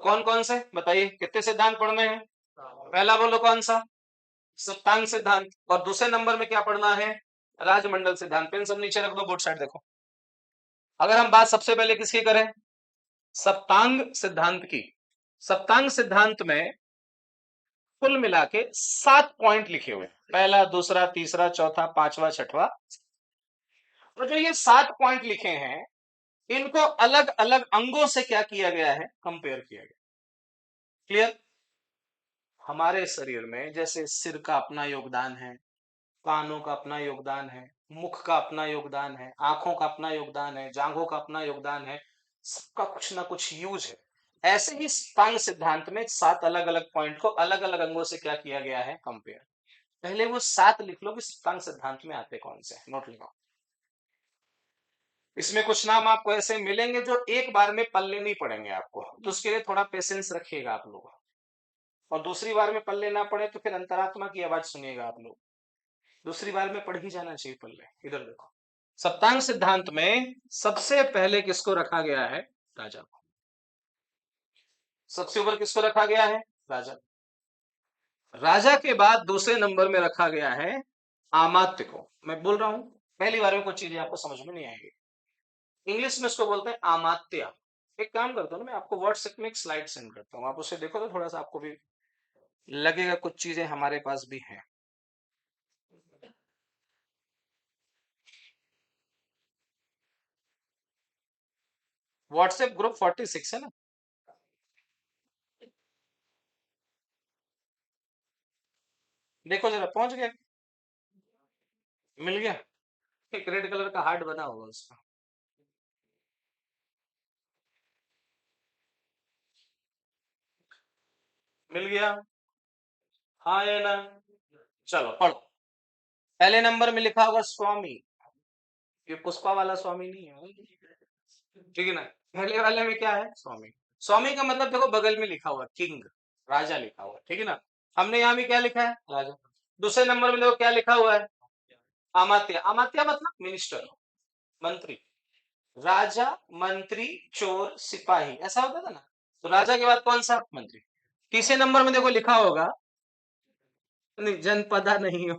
कौन कौन से बताइए, कितने सिद्धांत पढ़ने हैं? पहला बोलो कौन सा? सप्तांग सिद्धांत। और दूसरे नंबर में क्या पढ़ना है? राजमंडल सिद्धांत। पेन सब नीचे रख दो, बोर्ड साइड देखो। अगर हम बात सबसे पहले किसकी करें? सप्तांग सिद्धांत की। सप्तांग सिद्धांत में कुल मिला के 7 पॉइंट लिखे हुए, पहला, दूसरा, तीसरा, चौथा, पांचवा, छठवा। और जो ये 7 पॉइंट लिखे हैं, इनको अलग अलग अंगों से क्या किया गया है? कंपेयर किया गया। क्लियर? हमारे शरीर में जैसे सिर का अपना योगदान है, कानों का अपना योगदान है, मुख का अपना योगदान है, आंखों का अपना योगदान है, जांघों का अपना योगदान है, सबका कुछ ना कुछ यूज है। ऐसे ही सप्तांग सिद्धांत में 7 अलग अलग पॉइंट को अलग अलग अंगों से क्या किया गया है? कंपेयर। पहले वो 7 लिख लो कि सप्तांग सिद्धांत में आते कौन से, नोट लिखो। इसमें कुछ नाम आपको ऐसे मिलेंगे जो एक बार में पल्ले नहीं पड़ेंगे आपको, तो उसके लिए थोड़ा पेशेंस रखिएगा आप लोग। और दूसरी बार में पल्ले ना पड़े तो फिर अंतरात्मा की आवाज सुनिएगा आप लोग। दूसरी बार में पढ़ ही जाना चाहिए पल्ले। इधर देखो, सप्तांग सिद्धांत में सबसे पहले किसको रखा गया है? राजा को। सबसे ऊपर किसको रखा गया है? राजा। राजा के बाद दूसरे नंबर में रखा गया है अमात्य को। मैं बोल रहा हूं, पहली बार में कुछ चीजें आपको समझ में नहीं आएंगी। इंग्लिश में इसको बोलते हैं अमात्य। एक काम करता हूँ ना, मैं आपको व्हाट्सएप में एक स्लाइड सेंड करता हूँ, आप उसे देखो तो थोड़ा सा आपको भी लगेगा कुछ चीजें हमारे पास भी हैं। व्हाट्सएप ग्रुप 46 है ना? देखो जरा, पहुंच गया? मिल गया? एक रेड कलर का हार्ट बना होगा उसका। मिल गया? हाँ या ना? चलो पढ़ो। पहले नंबर में लिखा होगा स्वामी। ये पुष्पा वाला स्वामी नहीं है, ठीक है ना? पहले वाले में क्या है? स्वामी। स्वामी का मतलब देखो, बगल में लिखा हुआ किंग, राजा लिखा हुआ, ठीक है ना? हमने यहाँ भी क्या लिखा है? राजा। दूसरे नंबर में देखो क्या लिखा हुआ है? अमात्य। अमात्य मतलब मिनिस्टर, मंत्री। राजा, मंत्री, चोर, सिपाही, ऐसा होता था ना? तो राजा के बाद कौन सा? मंत्री। तीसरे नंबर में देखो लिखा होगा, नहीं जनपदा नहीं हो,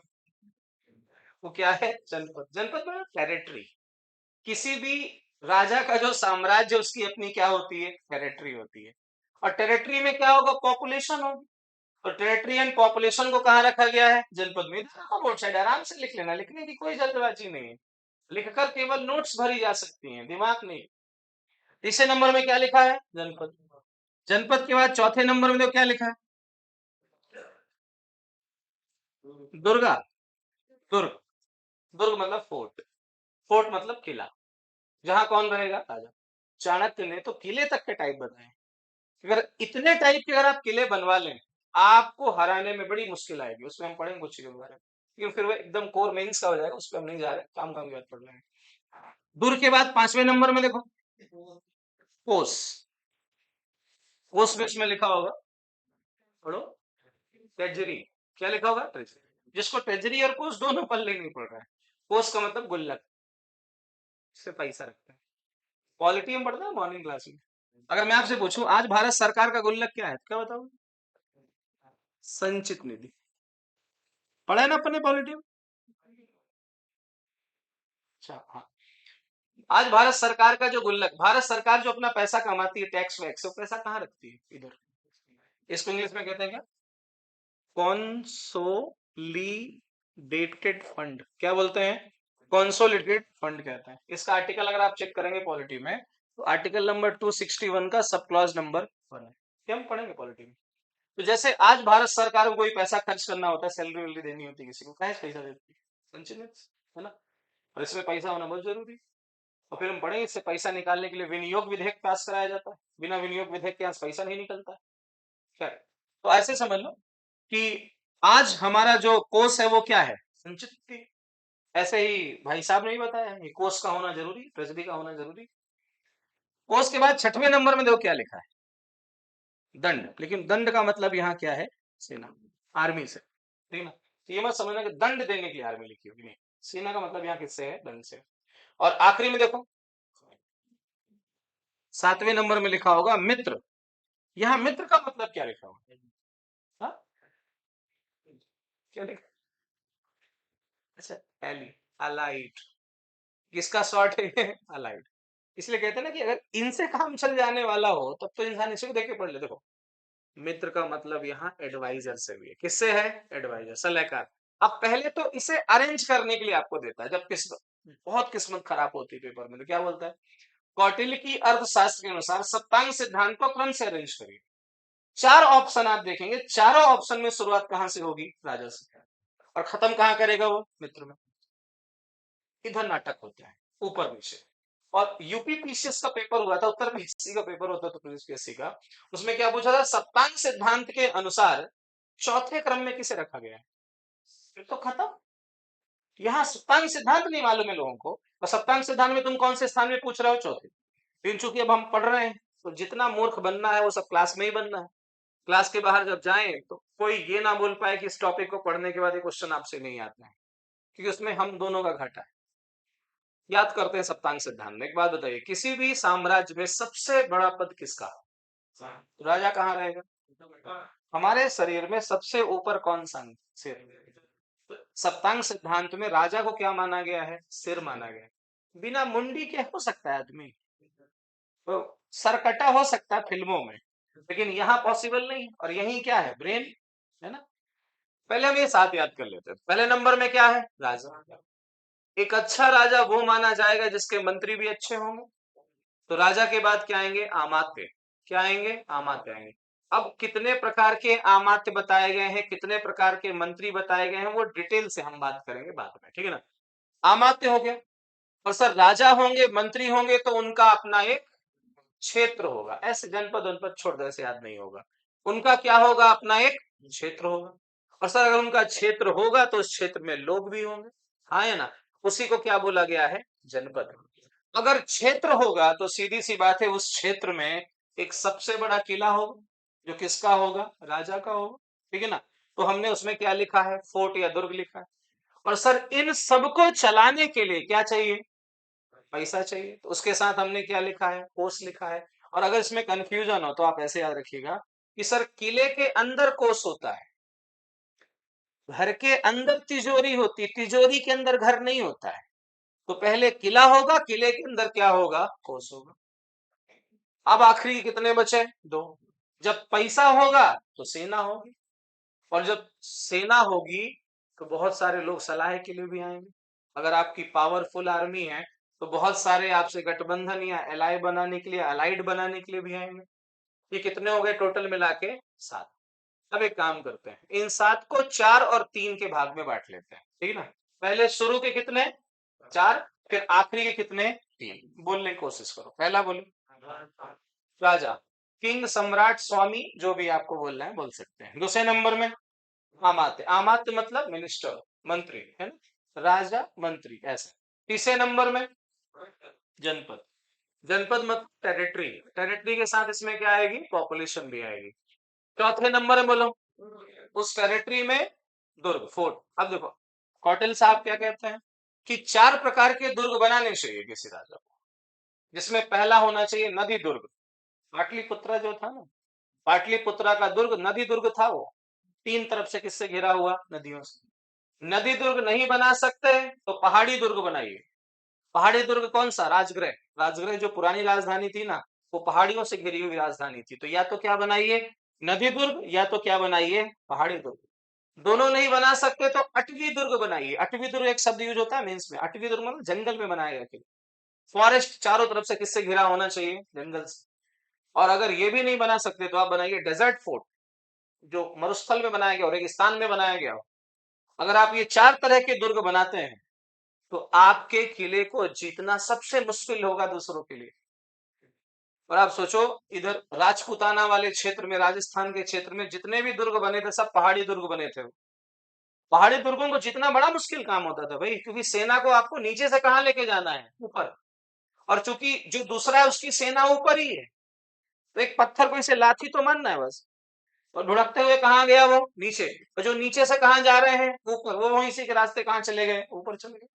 वो क्या है? जनपद। जनपद मतलब टेरिटरी। किसी भी राजा का जो साम्राज्य, उसकी अपनी क्या होती है? टेरिटरी होती है। और टेरिटरी में क्या होगा? पॉपुलेशन होगी। तो टेरिटरी एंड पॉपुलेशन को कहाँ रखा गया है? जनपद में। रोड साइड आराम से लिख लेना, लिखने की कोई जल्दबाजी नहीं है। लिखकर केवल नोट्स भरी जा सकती हैं, दिमाग नहीं। तीसरे नंबर में क्या लिखा है? जनपद। जनपद के बाद चौथे नंबर में देखो क्या लिखा है? दुर्गा। दुर्ग। दुर्ग मतलब फोर्ट। फोर्ट मतलब किला, जहां कौन रहेगा? राजा। चाणक्य ने तो किले तक के टाइप बताए। अगर इतने टाइप के अगर आप किले बनवा लें, आपको हराने में बड़ी मुश्किल आएगी। उसमें हम पढ़ेंगे कुछ चीजों के बारे में, क्योंकि फिर वो एकदम कोर मेंस का हो जाएगा, उस पर हम नहीं जा रहे, काम काम की बात पढ़ रहे हैं। दुर्ग के बाद पांचवें नंबर में देखो, कोस। कोस में इसमें लिखा होगा, पढ़ो, ट्रेजरी। क्या लिखा होगा? ट्रेजरी। जिसको ट्रेजरी और कोस दोनों पल्ले नहीं पड़ रहा है। कोस का मतलब गुल्लक, इससे पैसा रखते हैं। पॉलिटी में पढ़ते हैं मॉर्निंग क्लास में। अगर मैं आपसे पूछूं आज भारत सरकार का गुल्लक क्या है, क्या बताओ? संचित निधि। पढ़ा है ना अपने पॉलिटी में? अच्छा हाँ। आज भारत सरकार का जो गुल्लक, भारत सरकार जो अपना पैसा कमाती है टैक्स वैक्स, वो पैसा कहाँ रखती है? इधर। इसको इंग्लिश में कहते हैं क्या? Consolidated fund. क्या बोलते हैं? कॉन्सोलिडेटेड फंड कहते हैं। इसका आर्टिकल अगर आप चेक करेंगे पॉलिटी में, तो आर्टिकल नंबर 261 का सब क्लॉज नंबर 1 है। क्या हम पढ़ेंगे पॉलिटी में? तो जैसे आज भारत सरकार को कोई पैसा खर्च करना होता है, सैलरी वैलरी देनी होती है किसी को, कहाँ से पैसा देती है? संचित निधि से, है ना? और इसमें पैसा होना बहुत जरूरी है। और फिर हम पढ़ेंगे, इससे पैसा निकालने के लिए विनियोग विधेयक पास कराया जाता है। बिना विनियोग विधेयक के यहाँ से पैसा नहीं निकलता है। खैर, तो ऐसे समझ लो कि आज हमारा जो कोष है वो क्या है? संचित निधि। ऐसे ही भाई साहब ने भी बताया, ये कोष का होना जरूरी, ट्रेजरी का होना जरूरी। कोष के बाद छठवें नंबर में देखो क्या लिखा है? दंड। लेकिन दंड का मतलब यहाँ क्या है? सेना, आर्मी से, ठीक है ना? तो ये मत समझना कि दंड देने के लिए आर्मी लिखी होगी, नहीं। सेना का मतलब यहाँ किससे है? दंड से। और आखिरी में देखो, सातवें नंबर में लिखा होगा मित्र। यहाँ मित्र का मतलब क्या लिखा हुआ है? हाँ? क्या लिखा? अच्छा, एली, अलाइड, किसका शॉर्ट है ये? अलाइड। इसलिए कहते हैं ना कि अगर इनसे काम चल जाने वाला हो तब तो इंसान इसे भी देख के पढ़ ले। देखो, मित्र का मतलब यहाँ एडवाइजर से भी है। किससे है? एडवाइजर, सलाहकार। अब पहले तो इसे अरेंज करने के लिए आपको देता है, जब किस्मत बहुत किस्मत खराब होती है पेपर में, तो क्या बोलता है? कौटिल्य की अर्थशास्त्र के अनुसार सप्तांग सिद्धांत को क्रम से अरेंज करिए। 4 ऑप्शन आप देखेंगे, चारों ऑप्शन में शुरुआत कहां से होगी? राजा से। और खत्म कहां करेगा वो? मित्र में। इधर नाटक होता है, ऊपर नीचे। और यूपी पीसीएस का पेपर हुआ था, उत्तर पीएससी का पेपर होता था, प्रदेश पीएससी का। उसमें क्या पूछा था? सप्तांग सिद्धांत के अनुसार चौथे क्रम में किसे रखा गया है? फिर तो खत्म। यहाँ सप्तांग सिद्धांत नहीं मालूम है लोगों को, और सप्तांग सिद्धांत में तुम कौन से स्थान में पूछ रहे हो? चौथे। लेकिन चूंकि अब हम पढ़ रहे हैं, तो जितना मूर्ख बनना है वो सब क्लास में ही बनना है। क्लास के बाहर जब जाएं तो कोई ये ना बोल पाए कि इस टॉपिक को पढ़ने के बाद ये क्वेश्चन आपसे नहीं आता है, क्योंकि उसमें हम दोनों का घाटा है। याद करते हैं सप्तांग सिद्धांत में। एक बात बताइए, किसी भी साम्राज्य में सबसे बड़ा पद किसका? तो राजा कहाँ रहेगा? हमारे शरीर में सबसे ऊपर कौन सा अंग? सिर। सप्तांग सिद्धांत में राजा को क्या माना गया है? सिर माना गया है। बिना मुंडी के हो सकता है आदमी, तो सरकटा हो सकता है फिल्मों में, लेकिन यहाँ पॉसिबल नहीं। और यही क्या है? ब्रेन, है ना। पहले हम ये साथ याद कर लेते हैं। पहले नंबर में क्या है? राजा। एक अच्छा राजा वो माना जाएगा जिसके मंत्री भी अच्छे होंगे। तो राजा के बाद क्या आएंगे? अमात्य। क्या आएंगे? अमात्य आएंगे। अब कितने प्रकार के अमात्य बताए गए हैं, कितने प्रकार के मंत्री बताए गए हैं, वो डिटेल से हम बात करेंगे बाद में, ठीक है ना। अमात्य हो गया। और सर राजा होंगे, मंत्री होंगे, तो उनका अपना एक क्षेत्र होगा। ऐसे जनपद उनपद छोड़ दो, ऐसे याद नहीं होगा। उनका क्या होगा? अपना एक क्षेत्र होगा। और सर अगर उनका क्षेत्र होगा तो उस क्षेत्र में लोग भी होंगे, हाँ या ना। उसी को क्या बोला गया है? जनपद। अगर क्षेत्र होगा तो सीधी सी बात है, उस क्षेत्र में एक सबसे बड़ा किला होगा, जो किसका होगा? राजा का होगा, ठीक है ना। तो हमने उसमें क्या लिखा है? फोर्ट या दुर्ग लिखा है। और सर इन सबको चलाने के लिए क्या चाहिए? पैसा चाहिए। तो उसके साथ हमने क्या लिखा है? कोष लिखा है। और अगर इसमें कंफ्यूजन हो तो आप ऐसे याद रखिएगा कि सर किले के अंदर कोष होता है, घर के अंदर तिजोरी होती है, तिजोरी के अंदर घर नहीं होता है। तो पहले किला होगा, किले के अंदर क्या होगा? कोष होगा। अब आखिरी कितने बचे? दो। जब पैसा होगा तो सेना होगी, और जब सेना होगी तो बहुत सारे लोग सलाह के लिए भी आएंगे। अगर आपकी पावरफुल आर्मी है तो बहुत सारे आपसे गठबंधन या एलाई बनाने के लिए, अलाइड बनाने के लिए भी आएंगे। ये कितने हो गए टोटल मिला के? 7। अब एक काम करते हैं, इन 7 को 4 और 3 के भाग में बांट लेते हैं, ठीक है ना। पहले शुरू के कितने? 4, फिर आखिरी के कितने? 3। बोलने की कोशिश करो। पहला बोलो। राजा, किंग, सम्राट, स्वामी, जो भी आपको बोलना है बोल सकते हैं। दूसरे नंबर में अमात्य। अमात्य मतलब मिनिस्टर, मंत्री, है ना। राजा, मंत्री, ऐसा। तीसरे नंबर में जनपद। जनपद मतलब टेरिटरी। टेरिटरी के साथ इसमें क्या आएगी? पॉपुलेशन भी आएगी। चौथे नंबर में बोलो, उस टेरिटरी में दुर्ग, फोर्ट। अब देखो, कौटिल्य साहब क्या कहते हैं कि 4 प्रकार के दुर्ग बनाने चाहिए किसी राजा को, जिसमें पहला होना चाहिए नदी दुर्ग। पाटलिपुत्रा जो था ना, पाटलिपुत्रा का दुर्ग नदी दुर्ग था। वो 3 तरफ से किससे घिरा हुआ? नदियों से। नदी दुर्ग नहीं बना सकते तो पहाड़ी दुर्ग बनाइए। पहाड़ी दुर्ग कौन सा? राजगृह। राजगृह जो पुरानी राजधानी थी ना, वो पहाड़ियों से घिरी हुई राजधानी थी। तो या तो क्या बनाइए? नदी दुर्ग, या तो क्या बनाइए? पहाड़ी दुर्ग। दोनों नहीं बना सकते तो अटवी दुर्ग बनाइए। अटवी दुर्ग एक शब्द यूज होता है मेंस में। अटवी दुर्ग मतलब जंगल में बनाया गया किला। फॉरेस्ट चारों तरफ से किससे घिरा होना चाहिए? जंगल से। और अगर ये भी नहीं बना सकते तो आप बनाइए डेजर्ट फोर्ट, जो मरुस्थल में बनाया गया हो, रेगिस्तान में बनाया गया हो। अगर आप ये 4 तरह के दुर्ग बनाते हैं तो आपके किले को जीतना सबसे मुश्किल होगा दूसरों के लिए। और आप सोचो, इधर राजपूताना वाले क्षेत्र में, राजस्थान के क्षेत्र में जितने भी दुर्ग बने थे सब पहाड़ी दुर्ग बने थे। पहाड़ी दुर्गों को जितना बड़ा मुश्किल काम होता था भाई, क्योंकि सेना को आपको नीचे से कहां लेके जाना है? ऊपर। और चूंकि जो दूसरा है उसकी सेना ऊपर ही है, तो एक पत्थर को इसे लाठी तो मारना है बस। और भुड़कते हुए कहाँ गया वो? नीचे। और जो नीचे से कहाँ जा रहे हैं? ऊपर। वो वहीं से के रास्ते कहाँ चले गए? ऊपर चले गए।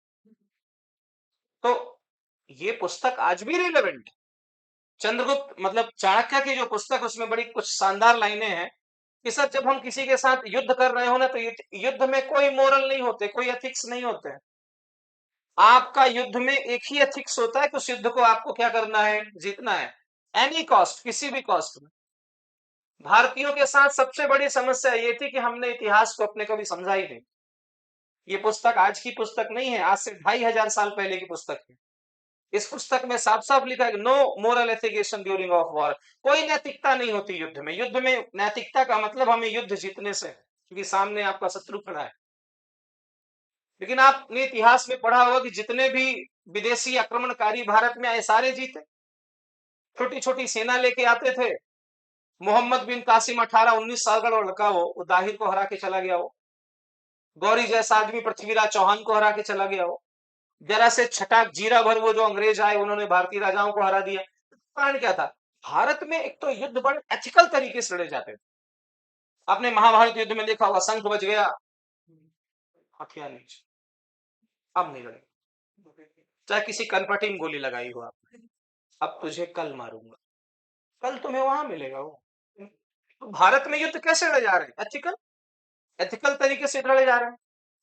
तो ये पुस्तक आज भी रिलेवेंट है। चंद्रगुप्त मतलब चाणक्य की जो पुस्तक, उसमें बड़ी कुछ शानदार लाइनें हैं कि सर जब हम किसी के साथ युद्ध कर रहे हो ना, तो युद्ध में कोई मोरल नहीं होते, कोई एथिक्स नहीं होते हैं। आपका युद्ध में एक ही एथिक्स होता है कि उस युद्ध को आपको क्या करना है, जीतना है, एनी कॉस्ट, किसी भी कॉस्ट में। भारतीयों के साथ सबसे बड़ी समस्या ये थी कि हमने इतिहास को अपने कभी समझा ही नहीं। ये पुस्तक आज की पुस्तक नहीं है, आज से 2500 साल पहले की पुस्तक है। इस पुस्तक में साफ साफ लिखा है, नो मोरल एथिकेशन ड्यूरिंग ऑफ वॉर। कोई नैतिकता नहीं होती युद्ध में। युद्ध में नैतिकता का मतलब हमें युद्ध जीतने से है, क्योंकि सामने आपका शत्रु खड़ा है। लेकिन आपने इतिहास में पढ़ा होगा कि जितने भी विदेशी आक्रमणकारी भारत में आए, सारे जीते। छोटी छोटी सेना लेके आते थे। मोहम्मद बिन कासिम 18-19 साल का लड़का, वो दाहिर को हरा के चला गया। वो गौरी जैसा आदमी पृथ्वीराज चौहान को हरा के चला गया। वो जरा से छटाक जीरा भर वो जो अंग्रेज आए, उन्होंने भारतीय राजाओं को हरा दिया। कारण क्या था? भारत में एक तो युद्ध बड़े एथिकल तरीके से लड़े जाते थे। आपने महाभारत युद्ध में देखा होगा, शंख बज गया, हथियार नीचे, अब नहीं लड़े। चाहे किसी कनपटी में गोली लगाई हो आपने, अब तुझे कल मारूंगा, कल तुम्हें वहां मिलेगा वो। तो भारत में युद्ध कैसे लड़े जा रहे हैं? एथिकल, एथिकल तरीके से लड़े जा रहे हैं।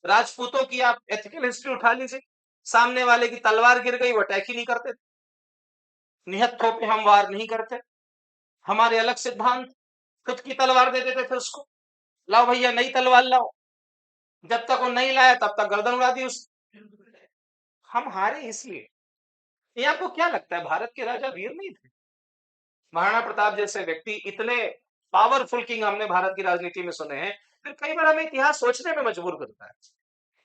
राजपूतों की आप एथिकल हिस्ट्री उठा लीजिए, सामने वाले की तलवार गिर गई, वो अटैक ही नहीं करते, निहत्थों पे हम वार नहीं करते। हमारे अलग सिद्धांत, खुद की तलवार दे देते थे उसको, लाओ भैया नई तलवार लाओ। जब तक वो नहीं लाया तब तक गर्दन उड़ा दी उस। हम हारे इसलिए। ये आपको क्या लगता है, भारत के राजा वीर नहीं थे? महाराणा प्रताप जैसे व्यक्ति, इतने पावरफुल किंग हमने भारत की राजनीति में सुने हैं। फिर कई बार हमें इतिहास सोचने में मजबूर करता है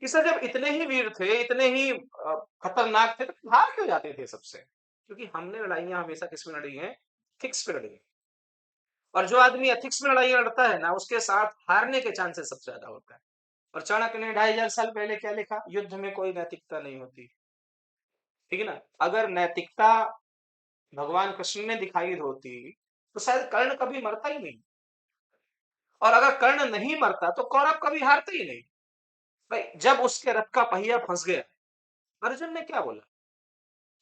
कि सर जब इतने ही वीर थे, इतने ही खतरनाक थे, तो हार क्यों जाते थे सबसे? क्योंकि हमने लड़ाइयां हमेशा किसमें लड़ी हैं? फिक्स पे लड़ी है। और जो आदमी एथिक्स में लड़ाई लड़ता है ना, उसके साथ हारने के चांसेस सबसे ज्यादा होता है। और चाणक्य ने 2500 साल पहले क्या लिखा? युद्ध में कोई नैतिकता नहीं होती। ठीक है ना? अगर नैतिकता भगवान कृष्ण ने दिखाई होती, तो शायद कर्ण कभी मरता ही नहीं। और अगर कर्ण नहीं मरता तो कौरव कभी हारते ही नहीं। भाई जब उसके रथ का पहिया फंस गया, अर्जुन ने क्या बोला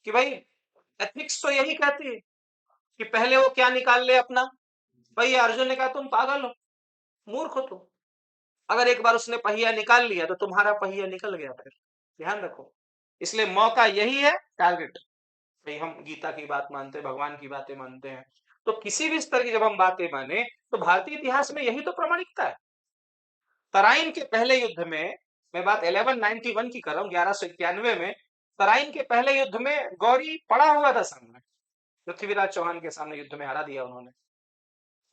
कि भाई एथिक्स तो यही कहती है कि पहले वो क्या निकाल ले अपना। भाई अर्जुन ने कहा तुम पागल हो, मूर्ख हो तुम। अगर एक बार उसने पहिया निकाल लिया तो तुम्हारा पहिया निकल गया। फिर ध्यान रखो। इसलिए मौका यही है, टारगेट। भाई हम गीता की बात मानते हैं, भगवान की बातें मानते हैं, तो किसी भी स्तर की जब हम बातें माने, तो भारतीय इतिहास में यही तो प्रामाणिकता है। तराइन के पहले युद्ध में, मैं बात 1191 की कर रहा हूं, 1191 में तराइन के पहले युद्ध में गौरी पड़ा हुआ था सामने, पृथ्वीराज चौहान के सामने युद्ध में हरा दिया उन्होंने।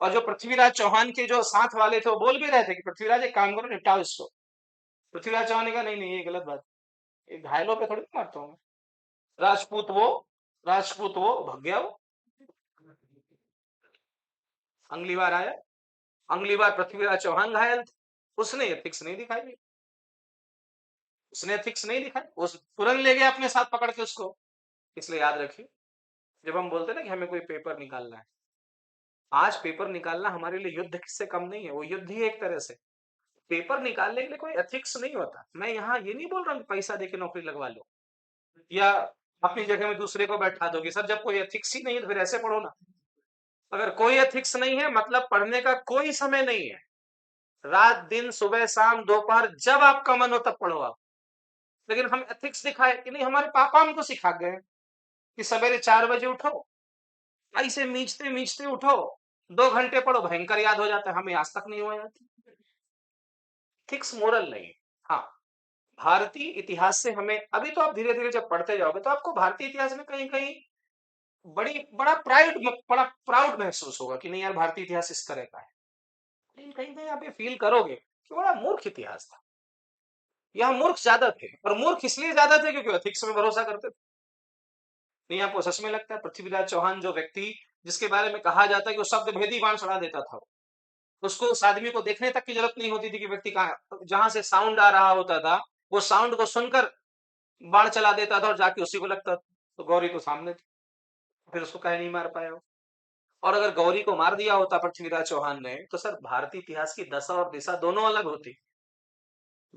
और जो पृथ्वीराज चौहान के जो साथ वाले थे, वो बोल भी रहे थे कि पृथ्वीराज एक काम करो, निपटाओ इसको। पृथ्वीराज चौहान ने कहा नहीं नहीं, ये गलत बात, ये घायलों पे थोड़ी मारता हूँ। राजपूत वो, राजपूत वो भग गया। वो अगली बार आया, अगली बार पृथ्वीराज चौहान घायल थे, उसने एथिक्स नहीं दिखाई, उसने एथिक्स नहीं दिखाई, उस तुरंत ले गया अपने साथ पकड़ के उसको। इसलिए याद रखिए, जब हम बोलते हैं ना कि हमें कोई पेपर निकालना है, आज पेपर निकालना हमारे लिए युद्ध किससे कम नहीं है, वो युद्ध ही एक तरह से। पेपर निकालने के लिए कोई एथिक्स नहीं होता। मैं यहाँ ये नहीं बोल रहा हूँ कि पैसा देके नौकरी लगवा लो या अपनी जगह में दूसरे को बैठा दोगे। सर जब कोई एथिक्स ही नहीं है तो फिर ऐसे पढ़ो ना। अगर कोई एथिक्स नहीं है, मतलब पढ़ने का कोई समय नहीं है। रात दिन, सुबह शाम दोपहर, जब आपका मन हो तब पढ़ो आप। लेकिन हम एथिक्स दिखाए कि नहीं, हमारे पापा हमको सिखा गए कि सवेरे 4 बजे उठो, ऐसे मीचते मीचते उठो, 2 घंटे पढ़ो, भयंकर याद हो जाता है। हमें आज तक नहीं हुआ याद। एथिक्स मोरल नहीं। हाँ, भारतीय इतिहास से हमें, अभी तो आप धीरे धीरे जब पढ़ते जाओगे तो आपको भारतीय इतिहास में कहीं कहीं बड़ा प्राउड महसूस होगा कि नहीं यार, भारतीय इतिहास इस तरह का है। लेकिन कहीं कहीं आप ये फील करोगे कि बड़ा मूर्ख इतिहास था। यहाँ मूर्ख ज्यादा थे, और मूर्ख इसलिए ज्यादा थे क्योंकि एथिक्स में भरोसा करते थे। नहीं आपको सच में लगता है पृथ्वीराज चौहान जो व्यक्ति, जिसके बारे में कहा जाता है कि वो शब्द भेदी बाण चढ़ा देता था, उसको उस आदमी को देखने तक की जरूरत नहीं होती थी कि व्यक्ति कहाँ, जहां से साउंड आ रहा होता था वो साउंड को सुनकर बाण चला देता था और जाके उसी को लगता था। तो गौरी तो सामने थी, फिर उसको कहीं नहीं मार पाया। और अगर गौरी को मार दिया होता पृथ्वीराज चौहान ने, तो सर भारतीय इतिहास की दशा और दिशा दोनों अलग होती।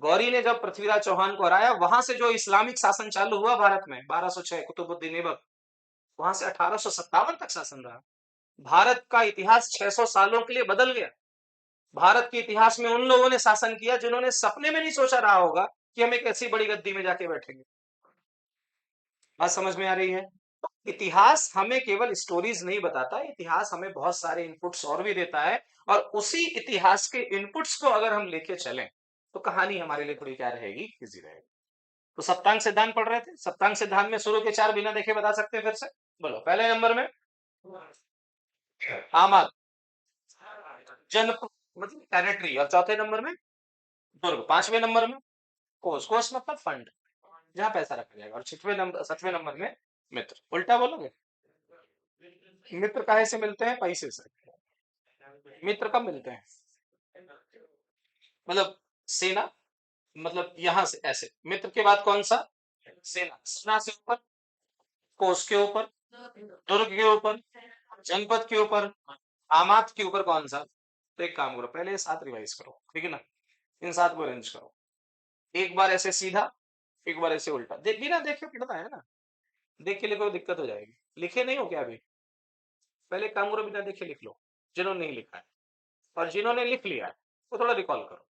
गौरी ने जब पृथ्वीराज चौहान को हराया, वहां से जो इस्लामिक शासन चालू हुआ भारत में 1206 कुतुबुद्दीन ऐबक, वहां से 1857 तक शासन रहा। भारत का इतिहास 600 सालों के लिए बदल गया। भारत के इतिहास में उन लोगों ने शासन किया जिन्होंने सपने में नहीं सोचा रहा होगा कि हम एक ऐसी बड़ी गद्दी में जाके बैठेंगे। बात समझ में आ रही है? इतिहास हमें केवल स्टोरीज नहीं बताता, इतिहास हमें बहुत सारे इनपुट्स और भी देता है, और उसी इतिहास के इनपुट्स को अगर हम लेके चलें तो कहानी हमारे लिए थोड़ी क्या रहेगी, इजी रहेगी। तो सप्तांग सिद्धांत पढ़ रहे थे। सप्तांग सिद्धांत में शुरू के 4 बिना देखे बता सकते हैं फिर से? बोलो। पहले नंबर में आमद, जन मतलब टेरिटरी, और चौथे नंबर में दुर्ग, पांचवें नंबर में कोष, कोष मतलब फंड, जहां पैसा रखा जाएगा, और छठवें नंबर में मित्र। उल्टा बोलोगे? मित्र काहे से मिलते हैं? पैसे से। मित्र कब मिलते हैं? मतलब सेना, मतलब यहां से ऐसे, मित्र के बाद कौन सा? सेना। सेना से ऊपर कोष के ऊपर, दुर्ग के ऊपर, जनपद के ऊपर, आमात के ऊपर कौन सा? तो एक काम करो, पहले ये 7 रिवाइज करो, ठीक है ना? इन 7 को अरेंज करो। एक बार ऐसे सीधा, एक बार ऐसे उल्टा। बिना देखे पढ़ना है ना, देख के लिखो दिक्कत हो जाएगी। लिखे नहीं हो क्या अभी? पहले काम करो, बिना देखे लिख लो, जिन्होंने नहीं लिखा है, और जिन्होंने लिख लिया है वो थोड़ा रिकॉल करो।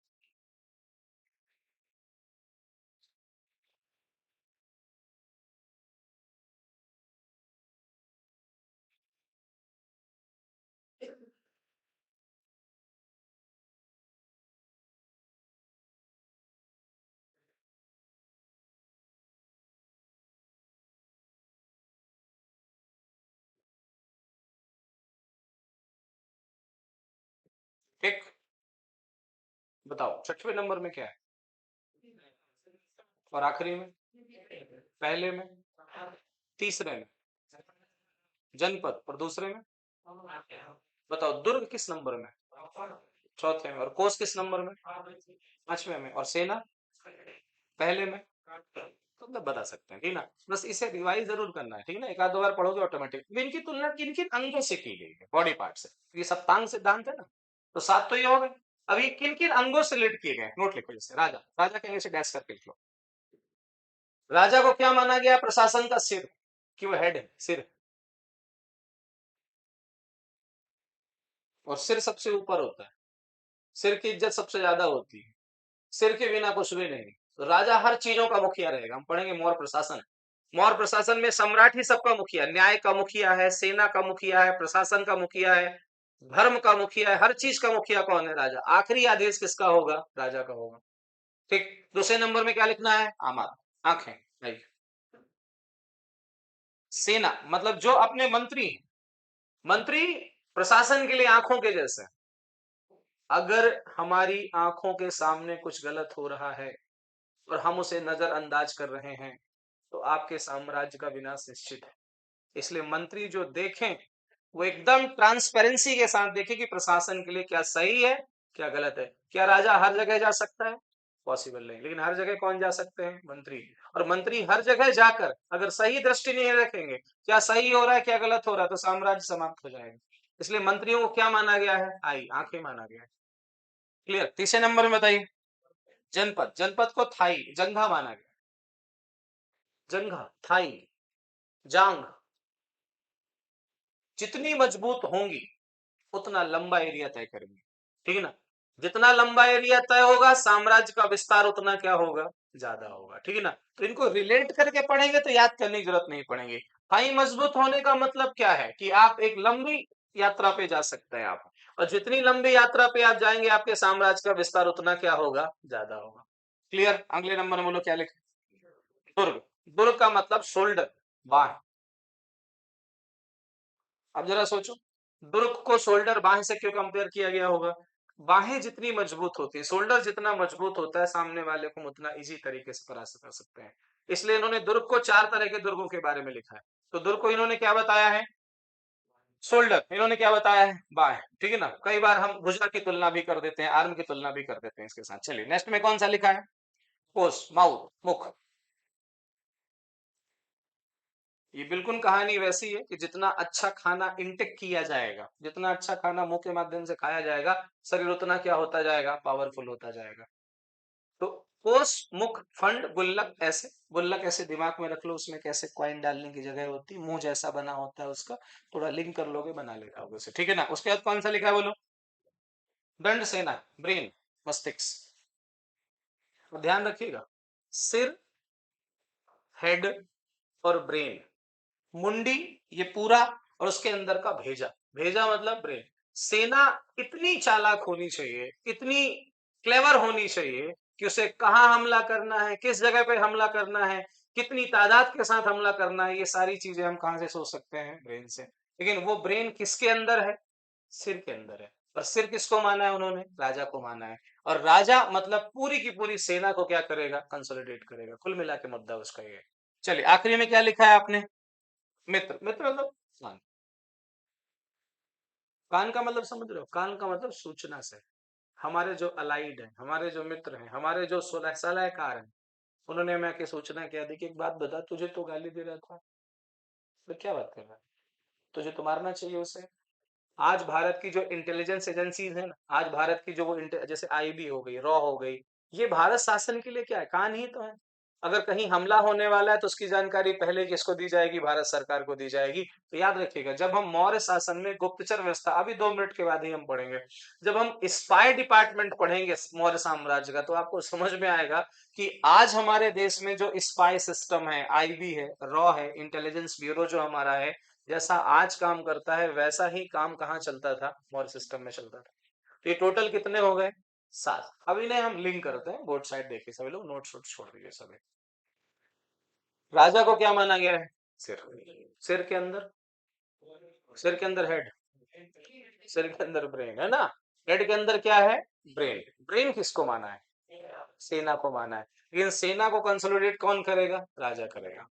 ठीक, बताओ छठवें नंबर में क्या है? और आखिरी में? पहले में? तीसरे में? जनपद। और दूसरे में? बताओ दुर्ग किस नंबर में? चौथे में। और कोस किस नंबर में? पांचवें में। और सेना? पहले में। तो मतलब बता सकते हैं, ठीक ना? बस इसे रिवाइज जरूर करना है, ठीक ना? एक आध दो बार पढ़ोगे ऑटोमेटिक। इनकी तुलना किन किन अंगों से की गई है? बॉडी पार्ट से। ये सप्तांग सिद्धांत है ना, तो 7 तो ये हो गए। अभी किन किन अंगों से लिट किए गए? नोट लिखो। जैसे राजा, राजा के से डैश करके लिख लो। राजा को क्या माना गया? प्रशासन का सिर, कि वो हेड है, सिर। और सिर सबसे ऊपर होता है, सिर की इज्जत सबसे ज्यादा होती है, सिर के बिना कुछ भी नहीं। तो राजा हर चीजों का मुखिया रहेगा। हम पढ़ेंगे मौर्य प्रशासन। मौर्य प्रशासन में सम्राट ही सबका मुखिया, न्याय का मुखिया है, सेना का मुखिया है, प्रशासन का मुखिया है, धर्म का मुखिया है, हर चीज का मुखिया कौन है? राजा। आखिरी आदेश किसका होगा? राजा का होगा। ठीक। दूसरे नंबर में क्या लिखना है? आमाद, आंखें। भाई सेना मतलब जो अपने मंत्री हैं। मंत्री प्रशासन के लिए आंखों के जैसे। अगर हमारी आंखों के सामने कुछ गलत हो रहा है और हम उसे नजरअंदाज कर रहे हैं तो आपके साम्राज्य का विनाश निश्चित है। इसलिए मंत्री जो देखें वो एकदम ट्रांसपेरेंसी के साथ देखें कि प्रशासन के लिए क्या सही है, क्या गलत है। क्या राजा हर जगह जा सकता है? पॉसिबल नहीं। लेकिन हर जगह कौन जा सकते हैं? मंत्री। और मंत्री हर जगह जाकर अगर सही दृष्टि नहीं रखेंगे, क्या सही हो रहा है, क्या गलत हो रहा है, तो साम्राज्य समाप्त हो जाएगा। इसलिए मंत्रियों को क्या माना गया है? आई, आंखें माना गया है। क्लियर? तीसरे नंबर में बताइए। जनपद, जनपद को थाई, जंघा माना गया। जंघा, थाई, जांग जितनी मजबूत होंगी उतना लंबा एरिया तय करेंगे, ठीक है ना? जितना लंबा एरिया तय होगा साम्राज्य का विस्तार उतना क्या होगा? ज्यादा होगा, ठीक है ना? तो इनको रिलेट करके पढ़ेंगे तो याद करने की जरूरत नहीं पड़ेगी। थाई मजबूत होने का मतलब क्या है? कि आप एक लंबी यात्रा पे जा सकते हैं आप, और जितनी लंबी यात्रा पे आप जाएंगे आपके साम्राज्य का विस्तार उतना क्या होगा? ज्यादा होगा। क्लियर? अगले नंबर में बोलो क्या लिखे? दुर्ग। दुर्ग का मतलब शोल्डर, बाह। अब जरा सोचो, दुर्ग को शोल्डर बाह से क्यों कंपेयर किया गया होगा? बाहें जितनी मजबूत होती है, शोल्डर जितना मजबूत होता है, सामने वाले को उतना इजी तरीके से परास्त कर सकते हैं। इसलिए इन्होंने दुर्ग को 4 तरह के दुर्गों के बारे में लिखा है। तो दुर्ग को इन्होंने क्या बताया है? शोल्डर। इन्होंने क्या बताया है? बाह, ठीक है ना? कई बार हम भुजा की तुलना भी कर देते हैं, आर्म की तुलना भी कर देते हैं इसके साथ। चलिए नेक्स्ट में कौन सा लिखा है? कोस, माउथ, मुख। ये बिल्कुल कहानी वैसी है कि जितना अच्छा खाना इंटेक किया जाएगा, जितना अच्छा खाना मुंह के माध्यम से खाया जाएगा, शरीर उतना क्या होता जाएगा? पावरफुल होता जाएगा। तो कोष, मुख, फंड, गुल्लक, ऐसे गुल्लक ऐसे दिमाग में रख लो, उसमें कैसे कॉइन डालने की जगह होती है, मुंह जैसा बना होता है उसका, थोड़ा लिंक कर लोगे बना लेगा उसे, ठीक है ना। उसके बाद कौन सा लिखा है बोलो, दंड सेना, ब्रेन, मस्तिष्क। तो ध्यान रखिएगा, सिर, हेड और ब्रेन, मुंडी, ये पूरा, और उसके अंदर का भेजा, भेजा मतलब ब्रेन। सेना इतनी चालाक होनी चाहिए, इतनी क्लेवर होनी चाहिए कि उसे कहाँ हमला करना है, किस जगह पे हमला करना है, कितनी तादाद के साथ हमला करना है, ये सारी चीजें हम कहाँ से सोच सकते हैं, ब्रेन से। लेकिन वो ब्रेन किसके अंदर है, सिर के अंदर है। और सिर किसको माना है उन्होंने, राजा को माना है। और राजा मतलब पूरी की पूरी सेना को क्या करेगा, कंसोलिडेट करेगा। कुल मिला के मुद्दा उसका ये है। चलिए आखिरी में क्या लिखा है आपने, मित्र, मित्र मतलब कान। कान का मतलब समझ रहे हो, कान का मतलब सूचना से। हमारे जो अलाइड है, हमारे जो मित्र हैं, हमारे जो सलाहकार हैं, उन्होंने हमें आके सूचना क्या दी कि एक बात बता, तुझे तो गाली दे रहा था, तो क्या बात कर रहा है, तुझे तो मारना चाहिए उसे। आज भारत की जो इंटेलिजेंस एजेंसीज है ना, आज भारत की जो वो जैसे आईबी हो गई, रॉ हो गई, ये भारत शासन के लिए क्या है, कान ही तो है। अगर कहीं हमला होने वाला है तो उसकी जानकारी पहले किसको दी जाएगी, भारत सरकार को दी जाएगी। तो याद रखिएगा, जब हम मौर्य शासन में गुप्तचर व्यवस्था, अभी 2 मिनट के बाद ही हम पढ़ेंगे, जब हम स्पाई डिपार्टमेंट पढ़ेंगे मौर्य साम्राज्य का, तो आपको समझ में आएगा कि आज हमारे देश में जो स्पाई सिस्टम है, आईबी है, रॉ है, इंटेलिजेंस ब्यूरो जो हमारा है, जैसा आज काम करता है वैसा ही काम कहाँ चलता था, मौर्य सिस्टम में चलता था। तो ये टोटल कितने हो गए, 7। अब इन्हें हम लिंक करते हैं, बोर्ड साइड देखिए सभी लोग, नोट्स छोड़ दीजिए सभी। राजा को क्या माना गया है, सिर, सिर के अंदर, सिर के अंदर हेड, सिर के अंदर ब्रेन है ना, हेड के अंदर क्या है, ब्रेन। ब्रेन किसको माना है, सेना को माना है। लेकिन सेना को कंसोलिडेट कौन करेगा, राजा करेगा।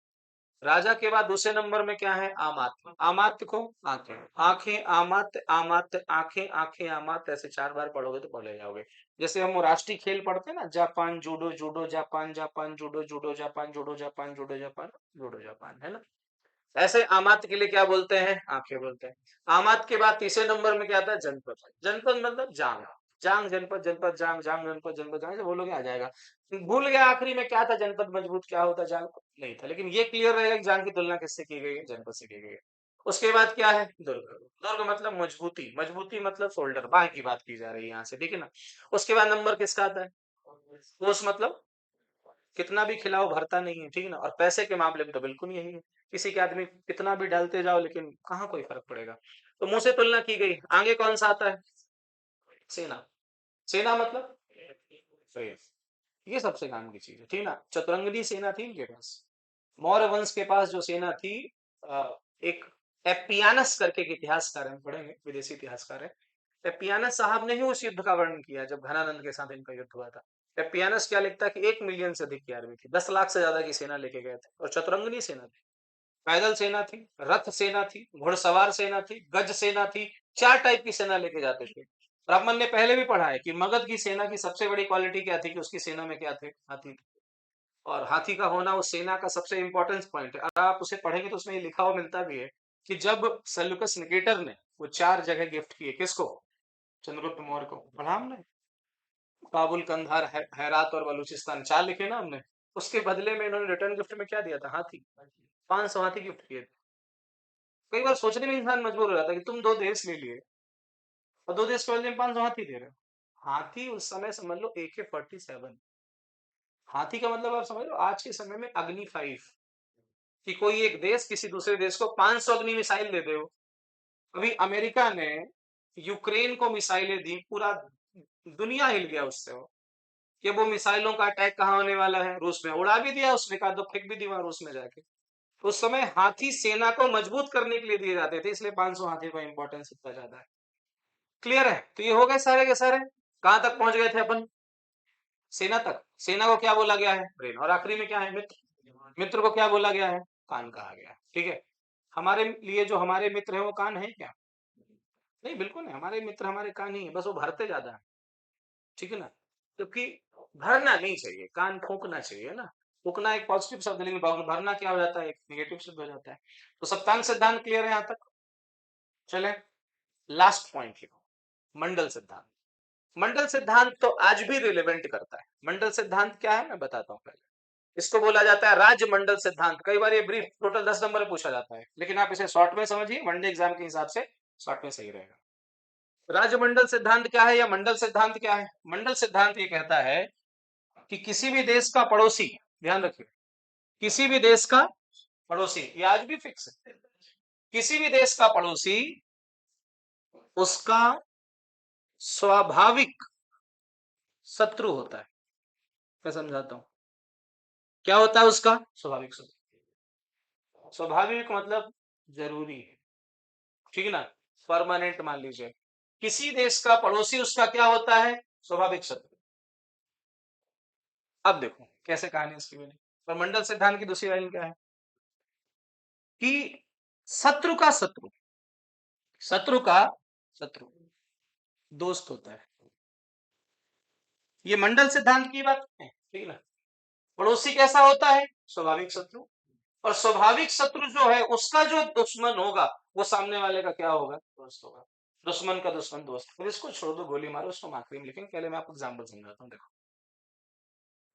राजा के बाद दूसरे नंबर में क्या है, आमात्य। आमात्य को आंखें, आंखें, आमात्य, आमात्य, आंखें, आंखें, आमात्य, ऐसे 4 बार पढ़ोगे तो पढ़ ले जाओगे। जैसे हम राष्ट्रीय खेल पढ़ते हैं ना, Japan judo, judo Japan, Japan judo, judo Japan, judo Japan, judo Japan, judo Japan, है ना। ऐसे आमात्य के लिए क्या बोलते हैं, आंखें बोलते हैं। आमात्य के बाद तीसरे नंबर में क्या आता है, जनपद। जनपद मतलब जांग, जांग जनपद, जनपद जांग, जांग जनपद, जनपद जांग, जब बोलोगे आ जाएगा। भूल गया आखिरी में क्या था, जनपद मजबूत क्या होता, जांग नहीं था। लेकिन ये क्लियर रहेगा कि जांग की तुलना किससे की गई है, जनपद से की गई है। उसके बाद क्या है, दुर्ग। दुर्ग मतलब मजबूती, मजबूती मतलब शोल्डर, बाह की बात की जा रही है यहाँ से, ठीक है ना। उसके बाद नंबर किसका आता है, कोस मतलब कितना भी खिलाओ भरता नहीं है, ठीक है ना। और पैसे के मामले में तो बिल्कुल यही है, किसी के आदमी कितना भी डालते जाओ लेकिन कहाँ कोई फर्क पड़ेगा। तो मुंह से तुलना की गई। आगे कौन सा आता है, सेना। सेना मतलब प्रेम, ये सबसे काम की चीज है, ठीक ना। चतुरंगनी सेना थी इनके पास। मौर्य वंश के पास जो सेना थी, एक एपियानस करके एक इतिहासकार है, पढ़ेंगे, विदेशी इतिहासकार है। एपियानस साहब ने ही उस युद्ध का वर्णन किया जब घनानंद के साथ इनका युद्ध हुआ था। एपियानस क्या लिखता है कि 1 मिलियन से अधिक की आर्मी थी, 10 लाख से ज्यादा की सेना लेके गए थे, और चतुरंगनी सेना थी। पैदल सेना थी, रथ सेना थी, घुड़सवार सेना थी, गज सेना थी, 4 टाइप की सेना लेके जाते थे। और अपन ने पहले भी पढ़ा है कि मगध की सेना की सबसे बड़ी क्वालिटी क्या थी, कि उसकी सेना में क्या थे, हाथी। और हाथी का होना उस सेना का सबसे इंपॉर्टेंट पॉइंट है। अगर आप उसे पढ़ेंगे तो उसमें ये लिखा हुआ मिलता भी है कि जब सेल्यूकस निकेटर ने वो 4 जगह गिफ्ट किए, किसको, चंद्रगुप्त मौर्य को, पढ़ा हमने, काबुल, कंधार, हेरात और बलूचिस्तान, 4 लिखे ना हमने। उसके बदले में इन्होंने रिटर्न गिफ्ट में क्या दिया था, हाथी। 500 हाथी गिफ्ट किए थे। कई बार सोचने में इंसान मजबूर हो जाता है कि तुम 2 देश ले लिए और 2 देश के बदले में 500 हाथी दे रहे हो। हाथी उस समय समझ लो AK-47। हाथी का मतलब आप समझ लो आज के समय में अग्नि 5, कि कोई एक देश किसी दूसरे देश को 500 अग्नि मिसाइल दे दे। अभी अमेरिका ने यूक्रेन को मिसाइलें दी, पूरा दुनिया हिल गया उससे। कि वो मिसाइलों का अटैक कहाँ होने वाला है, रूस में। उड़ा भी दिया उसने, कहा तो फेंक भी दी वहां रूस में जाके। उस समय हाथी सेना को मजबूत करने के लिए दिए जाते थे, इसलिए 500 हाथी का इंपॉर्टेंस इतना ज्यादा है। क्लियर है, तो ये हो गए सारे के सारे। कहां तक पहुंच गए थे अपन, सेना तक। सेना को क्या बोला गया है, ब्रेन। और आखिरी में क्या है, मित्र। मित्र को क्या बोला गया है, कान कहा गया है, ठीक है। हमारे लिए जो हमारे मित्र हैं वो कान है क्या, नहीं बिल्कुल नहीं। हमारे मित्र हमारे कान ही है, बस वो भरते ज्यादा है, ठीक है ना। क्योंकि भरना नहीं चाहिए, कान फूकना चाहिए ना। फूकना एक पॉजिटिव शब्द है, लेकिन भरना क्या हो जाता है, एक नेगेटिव शब्द हो जाता है। तो सप्तांग सिद्धांत क्लियर है यहाँ तक। चले लास्ट पॉइंट लिखो, मंडल सिद्धांत। मंडल सिद्धांत तो आज भी रिलेवेंट करता है। मंडल सिद्धांत क्या है मैं बताता हूँ पहले। इसको बोला जाता है राजमंडल सिद्धांत। कई बार ये ब्रीफ टोटल 10 नंबर में पूछा जाता है, लेकिन आप इसे शॉर्ट में समझिए, वनडे एग्जाम के हिसाब से शॉर्ट में सही रहेगा। राजमंडल सिद्धांत क्या है या मंडल सिद्धांत क्या है? मंडल सिद्धांत ये कहता है कि किसी भी देश का पड़ोसी, ध्यान रखिए, किसी भी देश का पड़ोसी, ये आज भी फिक्स है, किसी भी देश का पड़ोसी उसका स्वाभाविक शत्रु होता है। मैं समझाता हूं, क्या होता है उसका स्वाभाविक शत्रु। स्वाभाविक मतलब जरूरी है, ठीक है ना, परमानेंट मान लीजिए। किसी देश का पड़ोसी उसका क्या होता है? स्वाभाविक शत्रु। अब देखो कैसे कहानी इसकी बनी। पर मंडल सिद्धांत की दूसरी लाइन क्या है कि शत्रु का शत्रु, शत्रु का शत्रु दोस्त होता है। ये मंडल सिद्धांत की बात है, ठीक है ना। पड़ोसी कैसा होता है? स्वाभाविक शत्रु। और स्वाभाविक शत्रु जो है उसका जो दुश्मन होगा वो सामने वाले का क्या होगा? दोस्त होगा। दुश्मन का दुश्मन दोस्त। फिर इसको छोड़ दो, गोली मारो, उसको आखिरी में लिखेंगे। पहले मैं आपको एग्जाम्पल समझाता हूँ। देखो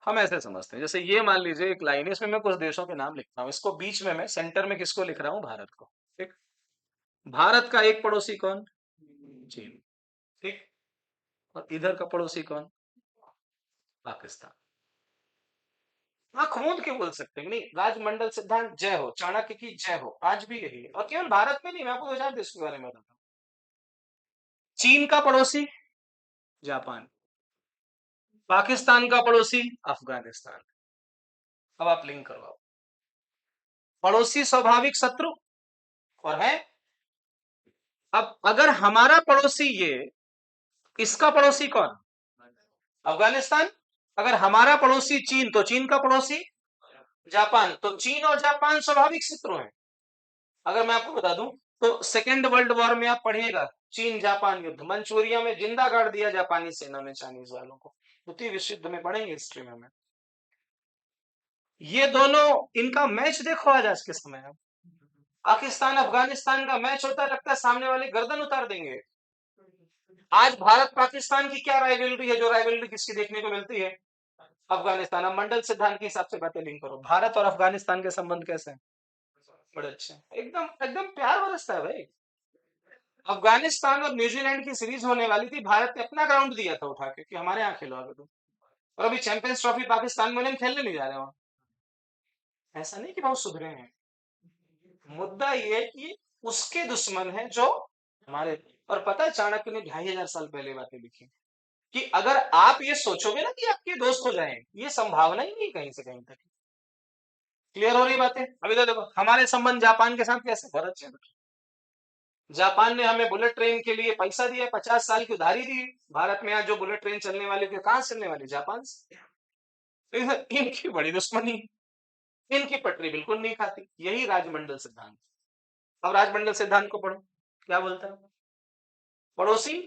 हम ऐसे समझते हैं, जैसे ये मान लीजिए एक लाइन है, इसमें मैं कुछ देशों के नाम लिखता हूँ, इसको बीच में मैं सेंटर में किसको लिख रहा हूँ? भारत को। ठीक, भारत का एक पड़ोसी कौन? चीन। ठीक, और इधर का पड़ोसी कौन? पाकिस्तान। आंख मूंद के बोल सकते हैं, नहीं राजमंडल सिद्धांत जय हो, चाणक्य की जय हो, आज भी यही है। और केवल भारत में नहीं, मैं आपको 2 4 देशों के बारे में बताता हूँ। चीन का पड़ोसी जापान, पाकिस्तान का पड़ोसी अफगानिस्तान। अब आप लिंक करो, पड़ोसी स्वाभाविक शत्रु और है। अब अगर हमारा पड़ोसी ये, इसका पड़ोसी कौन? अफगानिस्तान। अगर हमारा पड़ोसी चीन, तो चीन का पड़ोसी जापान। तो चीन और जापान स्वाभाविक शत्रु हैं। अगर मैं आपको बता दूं तो सेकेंड वर्ल्ड वॉर में आप पढ़िएगा, चीन जापान युद्ध, मंचूरिया में जिंदा गाड़ दिया जापानी सेना ने चाइनीज वालों को। द्वितीय विश्व युद्ध में पढ़ेंगे हिस्ट्री में हमें। ये दोनों, इनका मैच देखो आज के समय में। पाकिस्तान अफगानिस्तान का मैच होता है, लगता है सामने वाले गर्दन उतार देंगे। आज भारत पाकिस्तान की क्या राइवलरी है, जो राइवलरी किसकी देखने को मिलती है? अफगानिस्तान। अब मंडल सिद्धांत के हिसाब से बातें लिंक करो, भारत और अफगानिस्तान के संबंध कैसे हैं? बड़े अच्छे, एकदम एकदम प्यार बरसता है भाई। अफगानिस्तान और न्यूजीलैंड की सीरीज होने वाली थी, भारत ने अपना ग्राउंड दिया था उठा के कि हमारे यहाँ खेलो आगे तुम। और अभी चैंपियंस ट्रॉफी पाकिस्तान में हम खेलने नहीं जा रहे वहां। ऐसा नहीं कि बहुत सुधरे हैं, मुद्दा ये है कि उसके दुश्मन है जो हमारे। और पता है चाणक्य ने 2500 साल पहले बातें लिखी कि अगर आप ये सोचोगे ना कि आपके दोस्त हो जाएं, ये संभावना ही नहीं कहीं से कहीं तक। क्लियर हो रही बातें? अभी तो देखो हमारे संबंध जापान के साथ कैसे, बहुत अच्छे हैं। जापान ने हमें बुलेट ट्रेन के लिए पैसा दिया, 50 साल की उधारी दी। भारत में आज जो बुलेट ट्रेन चलने वाली थी, कहां से चलने वाली? जापान से। तो इनकी बड़ी दुश्मनी, इनकी पटरी बिल्कुल नहीं खाती। यही राजमंडल सिद्धांत। अब राजमंडल सिद्धांत को पढ़ो, क्या बोलता है? पड़ोसी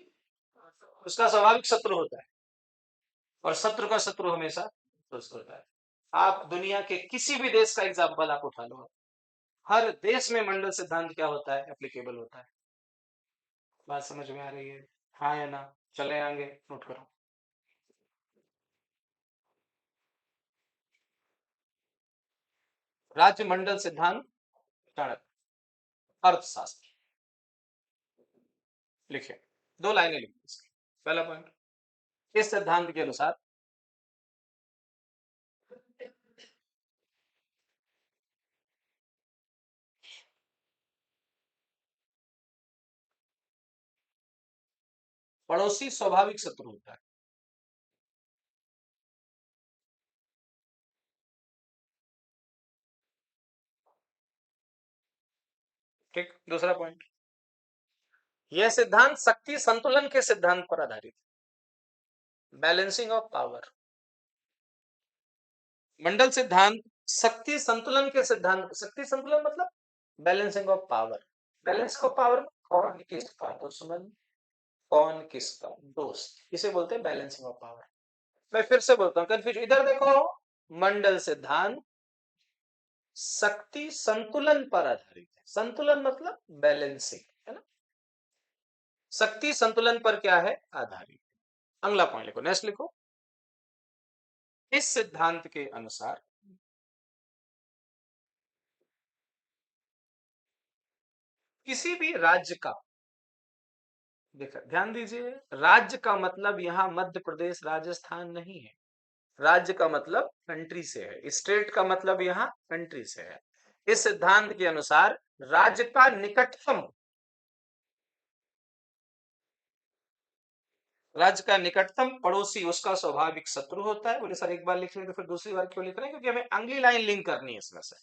उसका स्वाभाविक शत्रु होता है, और शत्रु का शत्रु हमेशा दोस्त होता है। आप दुनिया के किसी भी देश का एग्जाम्पल आप उठा लो, हर देश में मंडल सिद्धांत क्या होता है? एप्लीकेबल होता है। बात समझ में आ रही है? हाँ या ना? चले आगे, नोट करो। राज्यमंडल सिद्धांत चाणक्य, अर्थशास्त्र। लिखिए, 2 लाइनें लिखिए। पहला पॉइंट, इस सिद्धांत के अनुसार पड़ोसी स्वाभाविक शत्रु होता है। ठीक, दूसरा पॉइंट, यह सिद्धांत शक्ति संतुलन के सिद्धांत पर आधारित, बैलेंसिंग ऑफ पावर। मंडल सिद्धांत शक्ति संतुलन के सिद्धांत, शक्ति संतुलन मतलब balancing of power. Balance of power, कौन किसका दुश्मन, कौन किसका दोस्त, इसे बोलते हैं बैलेंसिंग ऑफ पावर। मैं फिर से बोलता हूं, कंफ्यूज, इधर देखो, मंडल सिद्धांत शक्ति संतुलन पर आधारित है। संतुलन मतलब बैलेंसिंग, है ना। शक्ति संतुलन पर क्या है? आधारित। अगला पॉइंट लिखो, नेक्स्ट लिखो। इस सिद्धांत के अनुसार किसी भी राज्य का, देखा ध्यान दीजिए, राज्य का मतलब यहां मध्य प्रदेश राजस्थान नहीं है। राज्य का मतलब कंट्री से है, स्टेट का मतलब यहाँ कंट्री से है। इस सिद्धांत के अनुसार राज्य का निकटतम, राज्य का निकटतम पड़ोसी उसका स्वाभाविक शत्रु होता है। बोले सर एक बार लिख लें तो फिर दूसरी बार क्यों लिख रहे हैं, क्योंकि हमें अगली लाइन लिंक करनी है इसमें से।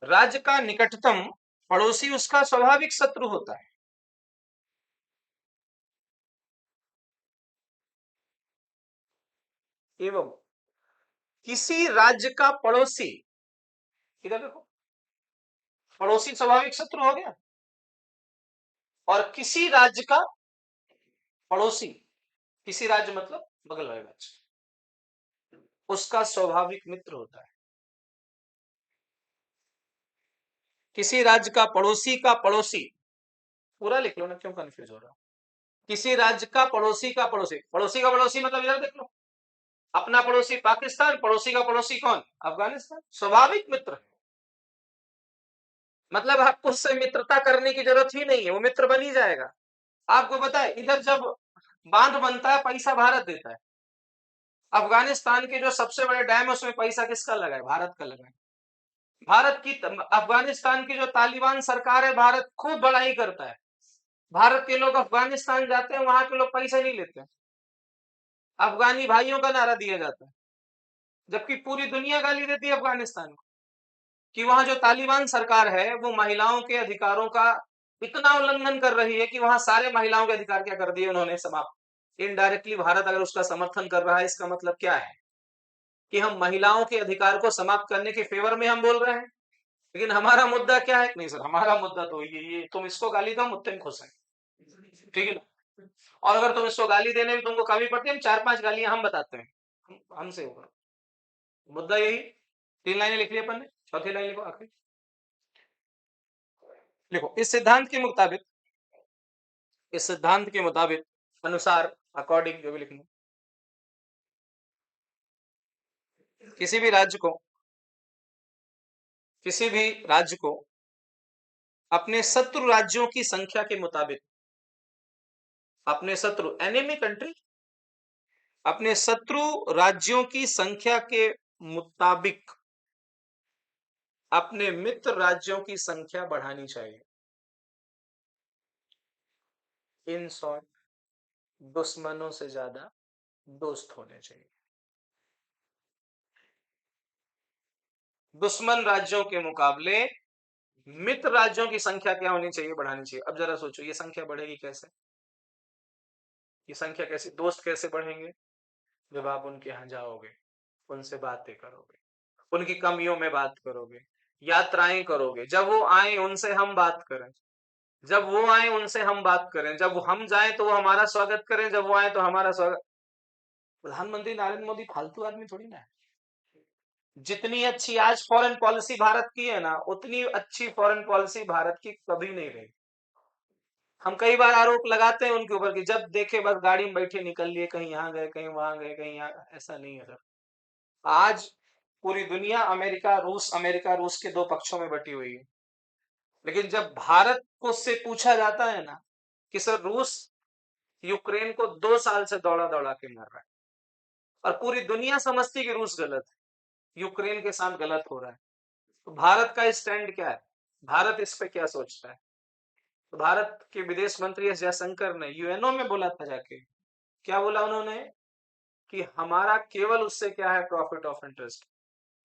राज्य का निकटतम पड़ोसी उसका स्वाभाविक शत्रु होता है। एवं किसी राज्य का पड़ोसी, इधर देखो, पड़ोसी स्वाभाविक शत्रु हो गया, और किसी राज्य का पड़ोसी, किसी राज्य मतलब बगल वाले राज्य, उसका स्वाभाविक मित्र होता है। किसी राज्य का पड़ोसी, पूरा लिख लो ना, क्यों कंफ्यूज हो रहा हो। किसी राज्य का पड़ोसी का पड़ोसी, पड़ोसी का पड़ोसी मतलब इधर देख लो, अपना पड़ोसी पाकिस्तान, पड़ोसी का पड़ोसी कौन, अफगानिस्तान, स्वाभाविक मित्र। मतलब आपको उससे मित्रता करने की जरूरत ही नहीं है, वो मित्र बन ही जाएगा। आपको पता है इधर जब बांध बनता है पैसा भारत देता है। अफगानिस्तान के जो सबसे बड़े डैम है उसमें पैसा किसका लगा है, भारत का लगा है। भारत की, अफगानिस्तान की जो तालिबान सरकार है, भारत खूब बड़ाई करता है। भारत के लोग अफगानिस्तान जाते हैं, वहां के लोग पैसा नहीं लेते, अफगानी भाइयों का नारा दिया जाता है। जबकि पूरी दुनिया गाली देती है अफगानिस्तान को, कि वहां जो तालिबान सरकार है वो महिलाओं के अधिकारों का इतना उल्लंघन कर रही है कि वहां सारे महिलाओं के अधिकार क्या कर दिए उन्होंने, समाप्त। इनडायरेक्टली भारत अगर उसका समर्थन कर रहा है, इसका मतलब क्या है कि हम महिलाओं के अधिकार को समाप्त करने के फेवर में हम बोल रहे हैं। लेकिन हमारा मुद्दा क्या है, नहीं सर हमारा मुद्दा तो ये तुम इसको गाली दो, मुझसे खुश है, ठीक है ना। और अगर तुम इसको गाली देने में तुमको कमी पड़ती है, हम 4-5 गालियां हम बताते हैं, हमसे होगा। मुद्दा यही, 3 लाइनें लिख ली अपन ने, चौथी लाइन लिखो आखिरी। लिखो इस सिद्धांत के मुताबिक अनुसार, अकॉर्डिंग जो भी लिखना, किसी भी राज्य को, किसी भी राज्य को अपने शत्रु राज्यों की संख्या के मुताबिक, अपने शत्रु एनिमी कंट्री, अपने शत्रु राज्यों की संख्या के मुताबिक अपने मित्र राज्यों की संख्या बढ़ानी चाहिए। इन शॉर्ट, दुश्मनों से ज्यादा दोस्त होने चाहिए। दुश्मन राज्यों के मुकाबले मित्र राज्यों की संख्या क्या होनी चाहिए, बढ़ानी चाहिए। अब जरा सोचो ये संख्या बढ़ेगी कैसे, ये संख्या कैसे, दोस्त कैसे बढ़ेंगे, जब आप उनके यहाँ जाओगे, उनसे बातें करोगे, उनकी कमियों में बात करोगे, यात्राएं करोगे, जब वो आए उनसे हम बात करें, जब वो आए उनसे हम बात करें, जब हम जाएं तो वो हमारा स्वागत करें, जब वो आए तो हमारा स्वागत। प्रधानमंत्री नरेंद्र मोदी फालतू आदमी थोड़ी ना है। जितनी अच्छी आज फॉरेन पॉलिसी भारत की है ना, उतनी अच्छी फॉरेन पॉलिसी भारत की कभी नहीं रही। हम कई बार आरोप लगाते हैं उनके ऊपर कि जब देखे बस गाड़ी में बैठे निकल लिए, कहीं यहाँ गए, कहीं वहां गए, कहीं यहाँ, ऐसा नहीं है सर। आज पूरी दुनिया अमेरिका रूस के दो पक्षों में बटी हुई है। लेकिन जब भारत को से पूछा जाता है ना कि सर रूस यूक्रेन को 2 साल से दौड़ा दौड़ा के मार रहा है, और पूरी दुनिया समझती है कि रूस गलत है, यूक्रेन के साथ गलत हो रहा है, तो भारत का स्टैंड क्या है, भारत इस पे क्या सोचता है। तो भारत के विदेश मंत्री एस जयशंकर ने यूएनओ में बोला था जाके, क्या बोला उन्होंने, कि हमारा केवल उससे क्या है, प्रॉफिट ऑफ इंटरेस्ट।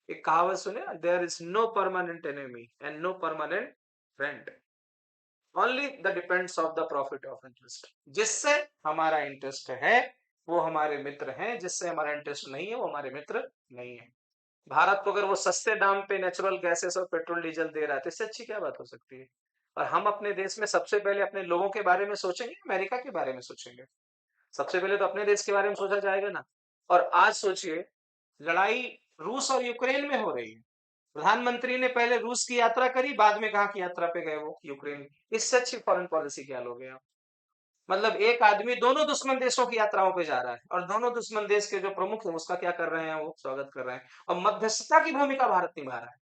एक कहावत सुने, there is no permanent enemy and no permanent friend, only the depends of the profit of interest. जिससे हमारा इंटरेस्ट है वो हमारे मित्र हैं, जिससे हमारा इंटरेस्ट नहीं है वो हमारे मित्र नहीं है। भारत को अगर वो सस्ते दाम पे नेचुरल गैसेस और पेट्रोल डीजल दे रहा है तो इससे अच्छी क्या बात हो सकती है। और हम अपने देश में सबसे पहले अपने लोगों के बारे में सोचेंगे, अमेरिका के बारे में सोचेंगे, सबसे पहले तो अपने देश के बारे में सोचा जाएगा ना। और आज सोचिए, लड़ाई रूस और यूक्रेन में हो रही है, प्रधानमंत्री ने पहले रूस की यात्रा करी, बाद में कहा की यात्रा पे गए वो यूक्रेन। इससे अच्छी फॉरेन पॉलिसी क्या लोगे आप। मतलब एक आदमी दोनों दुश्मन देशों की यात्राओं पे जा रहा है और दोनों दुश्मन देश के जो प्रमुख है उसका क्या कर रहे हैं, वो स्वागत कर रहे हैं और मध्यस्थता की भूमिका भारत निभा रहा है।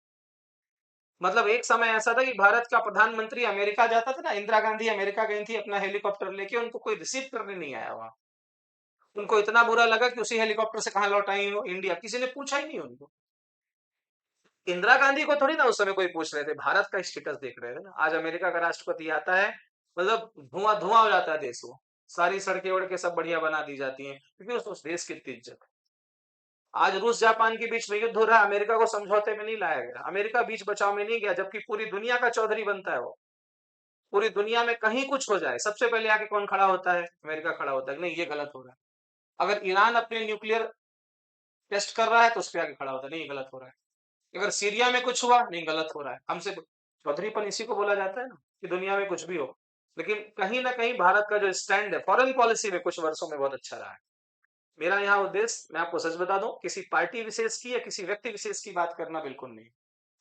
मतलब एक समय ऐसा था कि भारत का प्रधानमंत्री अमेरिका जाता था ना, इंदिरा गांधी अमेरिका गई थी अपना हेलीकॉप्टर लेके, उनको कोई रिसीव करने नहीं आया वहां। उनको इतना बुरा लगा कि उसी हेलीकॉप्टर से कहाँ लौट आई हो इंडिया, किसी ने पूछा ही नहीं उनको। इंदिरा गांधी को थोड़ी ना उस समय कोई पूछ रहे थे, भारत का स्टेटस देख रहे थे ना। आज अमेरिका का राष्ट्रपति आता है, मतलब धुआं धुआं हो जाता है देश वो। सारी सड़कें उड़ के सब बढ़िया बना दी जाती हैं क्योंकि उस देश की इतनी इज्जत है। आज रूस जापान के बीच में युद्ध हो रहा है, अमेरिका को समझौते में नहीं लाया गया, अमेरिका बीच बचाव में नहीं गया, जबकि पूरी दुनिया का चौधरी बनता है वो। पूरी दुनिया में कहीं कुछ हो जाए सबसे पहले आके कौन खड़ा होता है, अमेरिका खड़ा होता है कि नहीं ये गलत हो रहा है। अगर ईरान अपने न्यूक्लियर टेस्ट कर रहा है तो उस पर आके खड़ा होता है, नहीं ये गलत हो रहा है। अगर सीरिया में कुछ हुआ, नहीं गलत हो रहा है, हमसे चौधरीपन इसी को बोला जाता है ना, कि दुनिया में कुछ भी हो। लेकिन कहीं ना कहीं भारत का जो स्टैंड है फॉरेन पॉलिसी में कुछ वर्षों में बहुत अच्छा रहा है। मेरा यहाँ उद्देश्य, मैं आपको सच बता दूं, किसी पार्टी विशेष की या किसी व्यक्ति विशेष की बात करना बिल्कुल नहीं।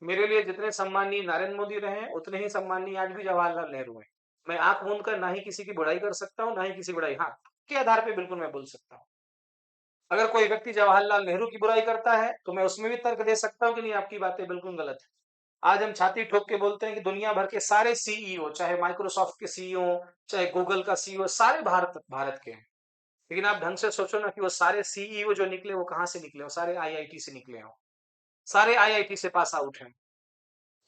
मेरे लिए जितने सम्मानीय नरेंद्र मोदी रहे हैं उतने ही सम्मानीय आज भी जवाहरलाल नेहरू हैं। मैं आंख मूंद कर ना ही किसी की बुराई कर सकता हूँ, ना ही किसी बुराई, हाँ के आधार पे बिल्कुल मैं बोल सकता हूँ। अगर कोई व्यक्ति जवाहरलाल नेहरू की बुराई करता है तो मैं उसमें भी तर्क दे सकता हूँ कि नहीं आपकी बातें बिल्कुल गलत है। आज हम छाती ठोक के बोलते हैं कि दुनिया भर के सारे सीईओ, चाहे माइक्रोसॉफ्ट के सीईओ, चाहे गूगल का सीईओ, सारे भारत भारत के हैं। लेकिन आप ढंग से सोचो ना कि वो सारे सीईओ जो निकले वो कहाँ से निकले, वो सारे आईआईटी से निकले हो, सारे आईआईटी से पास आउट हैं।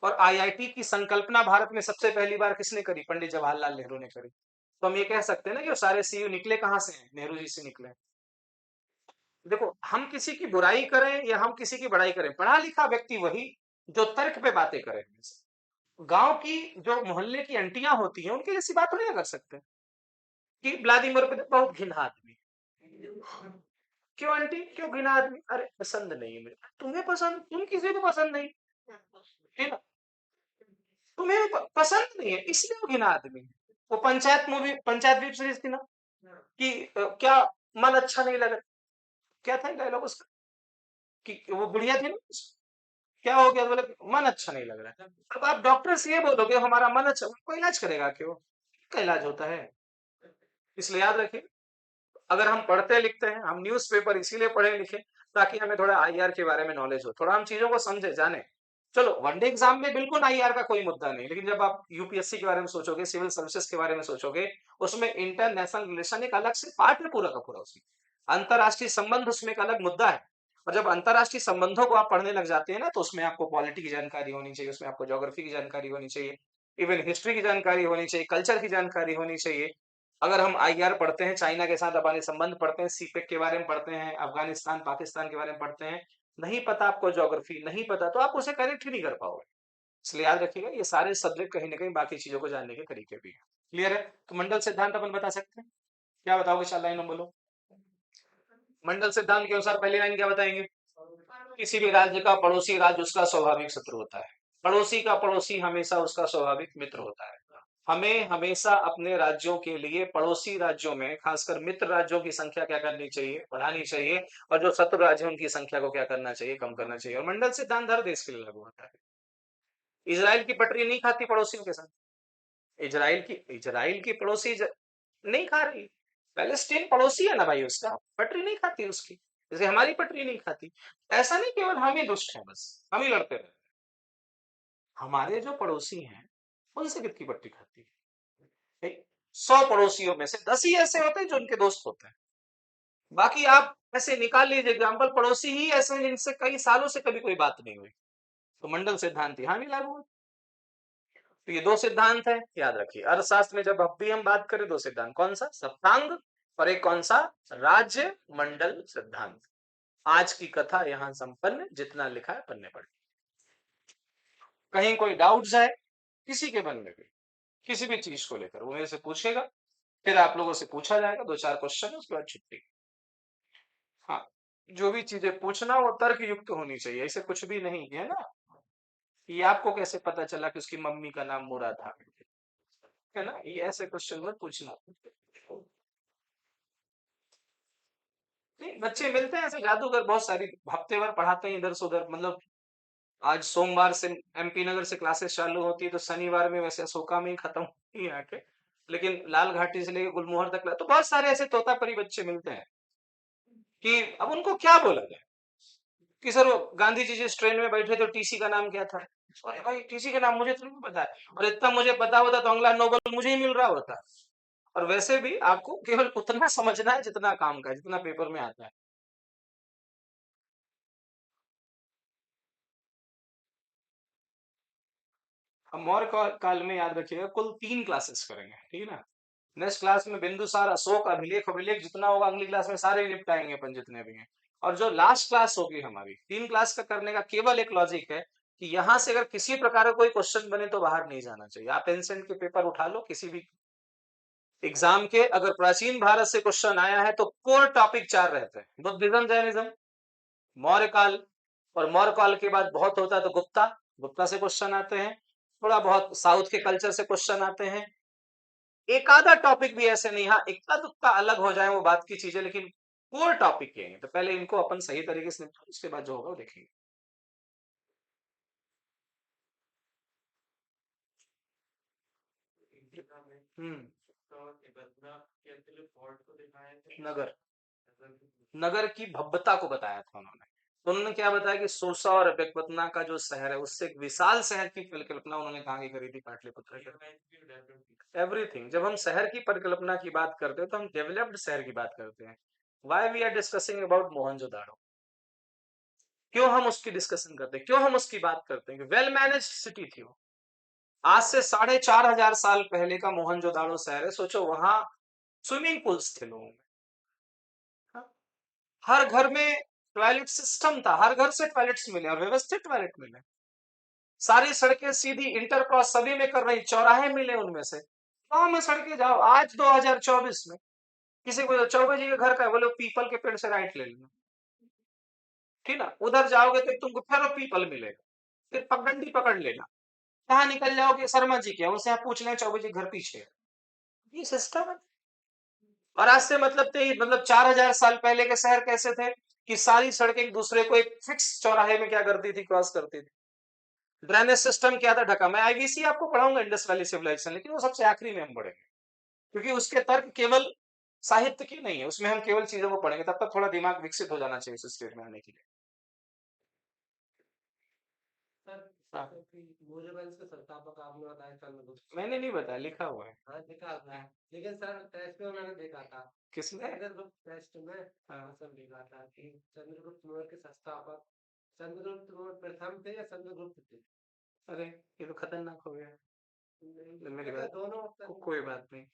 और आईआईटी की संकल्पना भारत में सबसे पहली बार किसने करी, पंडित जवाहरलाल नेहरू ने करी। तो हम ये कह सकते हैं ना कि वो सारे सीईओ निकले कहाँ से हैं, नेहरू जी से निकले। देखो, हम किसी की बुराई करें या हम किसी की बड़ाई करें, पढ़ा लिखा व्यक्ति वही जो तर्क पे बातें करे। गांव की जो मोहल्ले की आंटियां होती हैं उनकी जैसी बात नहीं कर सकते कि व्लादिमीर पुतिन बहुत घिना आदमी। क्यों आंटी, क्यों घिना आदमी? अरे पसंद नहीं है मुझे। तुम्हें पसंद, तुम किसी को पसंद नहीं है ना, तुम्हें पसंद नहीं है इसलिए वो घिना आदमी है। वो panchayat movie, panchayat web series थी ना, कि क्या मन अच्छा नहीं लगा, क्या था डायलॉग उसका, कि वो बुढ़िया थी ना, क्या हो गया, बोले मन अच्छा नहीं लग रहा है। अब आप डॉक्टर से ये बोलोगे हमारा मन अच्छा, कोई इलाज करेगा क्यों, का इलाज होता है। इसलिए याद रखिए, अगर हम पढ़ते लिखते हैं, हम न्यूज़पेपर इसीलिए पढ़े लिखे ताकि हमें थोड़ा आईआर के बारे में नॉलेज हो, थोड़ा हम चीजों को समझे जाने। चलो वनडे एग्जाम में बिल्कुल आईआर का कोई मुद्दा नहीं, लेकिन जब आप यूपीएससी के बारे में सोचोगे, सिविल सर्विसेज के बारे में सोचोगे, उसमें इंटरनेशनल रिलेशन एक अलग से पार्ट है पूरा का पूरा। उसमें अंतरराष्ट्रीय संबंध उसमें एक अलग मुद्दा है। और जब अंतरराष्ट्रीय संबंधों को आप पढ़ने लग जाते हैं ना, तो उसमें आपको पॉलिटी की जानकारी होनी चाहिए, उसमें आपको ज्योग्राफी की जानकारी होनी चाहिए, इवन हिस्ट्री की जानकारी होनी चाहिए, कल्चर की जानकारी होनी चाहिए। अगर हम आईआर पढ़ते हैं, चाइना के साथ हमारे संबंध पढ़ते हैं, सीपेक के बारे में पढ़ते हैं, अफगानिस्तान पाकिस्तान के बारे में पढ़ते हैं, नहीं पता आपको ज्योग्राफी, नहीं पता तो आप उसे करेक्ट ही नहीं कर पाओगे। इसलिए याद रखिएगा ये सारे सब्जेक्ट कहीं ना कहीं बाकी चीजों को जानने के तरीके भी हैं। क्लियर है? तो मंडल सिद्धांत अपन बता सकते हैं, क्या बताओगे, चार लाइन में बोलो। मंडल सिद्धांत के अनुसार पहली लाइन क्या बताएंगे, किसी भी राज्य का पड़ोसी राज्य उसका स्वाभाविक शत्रु होता है, पड़ोसी का पड़ोसी हमेशा उसका स्वाभाविक मित्र होता है। हमें हमेशा अपने राज्यों के लिए पड़ोसी राज्यों में खासकर मित्र राज्यों की संख्या क्या करनी चाहिए, बढ़ानी चाहिए, और जो शत्रु राज्य हैं उनकी संख्या को क्या करना चाहिए, कम करना चाहिए। और मंडल सिद्धांत हर देश के लिए लागू होता है। इजराइल की पटरी नहीं खाती पड़ोसियों के साथ, इजराइल की पड़ोसी नहीं खा रही, पैलेस्टीन पड़ोसी है ना भाई, उसका पटरी नहीं खाती उसकी, जैसे हमारी पटरी नहीं खाती। ऐसा नहीं केवल हम ही दुष्ट हैं, बस हम ही लड़ते रहते, हमारे जो पड़ोसी हैं उनसे कितनी पटरी खाती है। 100 पड़ोसियों में से 10 ही ऐसे होते हैं जो उनके दोस्त होते हैं, बाकी आप ऐसे निकाल लीजिए एग्जाम्पल, पड़ोसी ही ऐसे हैं जिनसे कई सालों से कभी कोई बात नहीं हुई। तो मंडल सिद्धांत यहाँ नहीं लागू है। तो ये दो सिद्धांत है, याद रखिए। अर्थशास्त्र में जब अब भी हम बात करें, दो सिद्धांत, कौन सा, सप्तांग, और एक कौन सा, राज्य मंडल सिद्धांत। आज की कथा यहाँ संपन्न, जितना लिखा है पन्ने पर। कहीं कोई डाउट्स है किसी के मन में भी, किसी भी चीज को लेकर, वो मेरे से पूछेगा, फिर आप लोगों से पूछा जाएगा, दो चार क्वेश्चन है, उसके बाद छुट्टी। हाँ, जो भी चीजें पूछना वो तर्क युक्त होनी चाहिए, ऐसे कुछ भी नहीं है ना कि आपको कैसे पता चला कि उसकी मम्मी का नाम मुरा था, है ना, ये ऐसे क्वेश्चन मत पूछना। नहीं, बच्चे मिलते हैं ऐसे जादूगर बहुत सारी, हफ्ते भर पढ़ाते हैं इधर से उधर, मतलब आज सोमवार से एमपी नगर से क्लासेस चालू होती है तो शनिवार में वैसे अशोका में ही खत्म होती है आके, लेकिन लाल घाटी से लेकर गुलमोहर तक, तो बहुत सारे ऐसे तोतापरी बच्चे मिलते हैं कि अब उनको क्या बोला जाए कि सर वो गांधी जी जिस ट्रेन में बैठे थे टीसी का नाम क्या था। अरे भाई टीसी का नाम मुझे तो नहीं पता है, और इतना मुझे पता होता तो अगला नोबेल मुझे ही मिल रहा होता। और वैसे भी आपको केवल उतना समझना है जितना काम का, जितना पेपर में आता है। हम मौर्य काल में याद रखिएगा कुल 3 क्लासेस करेंगे, ठीक है ना। नेक्स्ट क्लास में बिंदुसार, अशोक, अभिलेख, अभिलेख जितना होगा अगली क्लास में सारे निपटाएंगे अपन जितने भी हैं। और जो लास्ट क्लास होगी हमारी 3 क्लास का करने का केवल एक लॉजिक है कि यहाँ से अगर किसी प्रकार का कोई क्वेश्चन बने तो बाहर नहीं जाना चाहिए। आप एंसेंट के पेपर उठा लो किसी भी एग्जाम के, अगर प्राचीन भारत से क्वेश्चन आया है तो कोर टॉपिक 4 रहते हैं, बुद्धिज्म, जैनिज्म, मौर्य काल, और मौर्य काल के बाद बहुत होता है तो गुप्ता, गुप्ता से क्वेश्चन आते हैं, थोड़ा बहुत साउथ के कल्चर से क्वेश्चन आते हैं। एक आधा टॉपिक भी ऐसे नहीं, हाँ इक्का दुक्का अलग हो जाए वो बात की चीज है, लेकिन कोर टॉपिक ये है। तो पहले इनको अपन सही तरीके से निपटाओ, उसके बाद जो होगा वो देखेंगे। हम्म। नगर, नगर की भव्यता को बताया था उन्होंने। तो उन्होंने क्या बताया कि सोसा और बेकवतना का जो शहर है उससे एक विशाल शहर की परिकल्पना उन्होंने कहाँ की करी थी, पाटलिपुत्र की। एवरीथिंग, जब हम शहर की परिकल्पना की बात करते हैं तो हम डेवलप्ड शहर की बात करते हैं। Why we are discussing about Mohenjodaro, क्यों हम उसकी डिस्कशन करते हैं, क्यों हम उसकी बात करते हैं कि वेल मैनेज सिटी थी वो। आज से 4,500 साल पहले का मोहनजोदाड़ो शहर है, सोचो वहां स्विमिंग पूल्स थे लोगों में, हाँ? हर घर में टॉयलेट सिस्टम था, हर घर से टॉयलेट्स मिले और व्यवस्थित टॉयलेट मिले। सारी सड़कें सीधी इंटरक्रॉस सभी में कर रही, चौराहे मिले उनमें से। गांव में सड़कें जाओ आज 2024 में, किसी को चौबे जी के घर का है, बोले पीपल के पेड़ से राइट ले लेना, ठीक ना। उधर जाओगे तो तुमको फिर पीपल मिलेगा, फिर पगडंडी पकड़ लेना, कहाँ निकल जाओगे शर्मा जी के, उनसे आप पूछ लें चौबे जी घर पीछे है। ये सिस्टम है। और आज से मतलब 4,000 साल पहले के शहर कैसे थे कि सारी सड़कें एक दूसरे को एक फिक्स चौराहे में क्या करती थी, क्रॉस करती थी। ड्रेनेज सिस्टम क्या था, ढका। मैं आईवीसी आपको पढ़ाऊंगा इंडस वैली सिविलाइजेशन, लेकिन वो सबसे आखिरी में हम पढ़ेंगे, क्योंकि उसके तर्क केवल साहित्य की नहीं है, उसमें हम केवल चीजों को पढ़ेंगे। तब तक थोड़ा दिमाग विकसित हो जाना चाहिए उस स्टेट में आने के लिए। हाँ। भोजवंश के संस्थापक आपने बताया चंद्रगुप्त, मैंने नहीं बताया, लिखा हुआ है। हाँ लिखा हुआ है, लेकिन सर टेस्ट में मैंने देखा था। किसने? चंद्रगुप्त टेस्ट में। हाँ सब लिखा था कि चंद्रगुप्त मौर्य के संस्थापक चंद्रगुप्त मौर्य प्रथम थे या चंद्रगुप्त थे। अरे ये तो खतरनाक हो गया। मेरी बात दोनों कोई बात नहीं।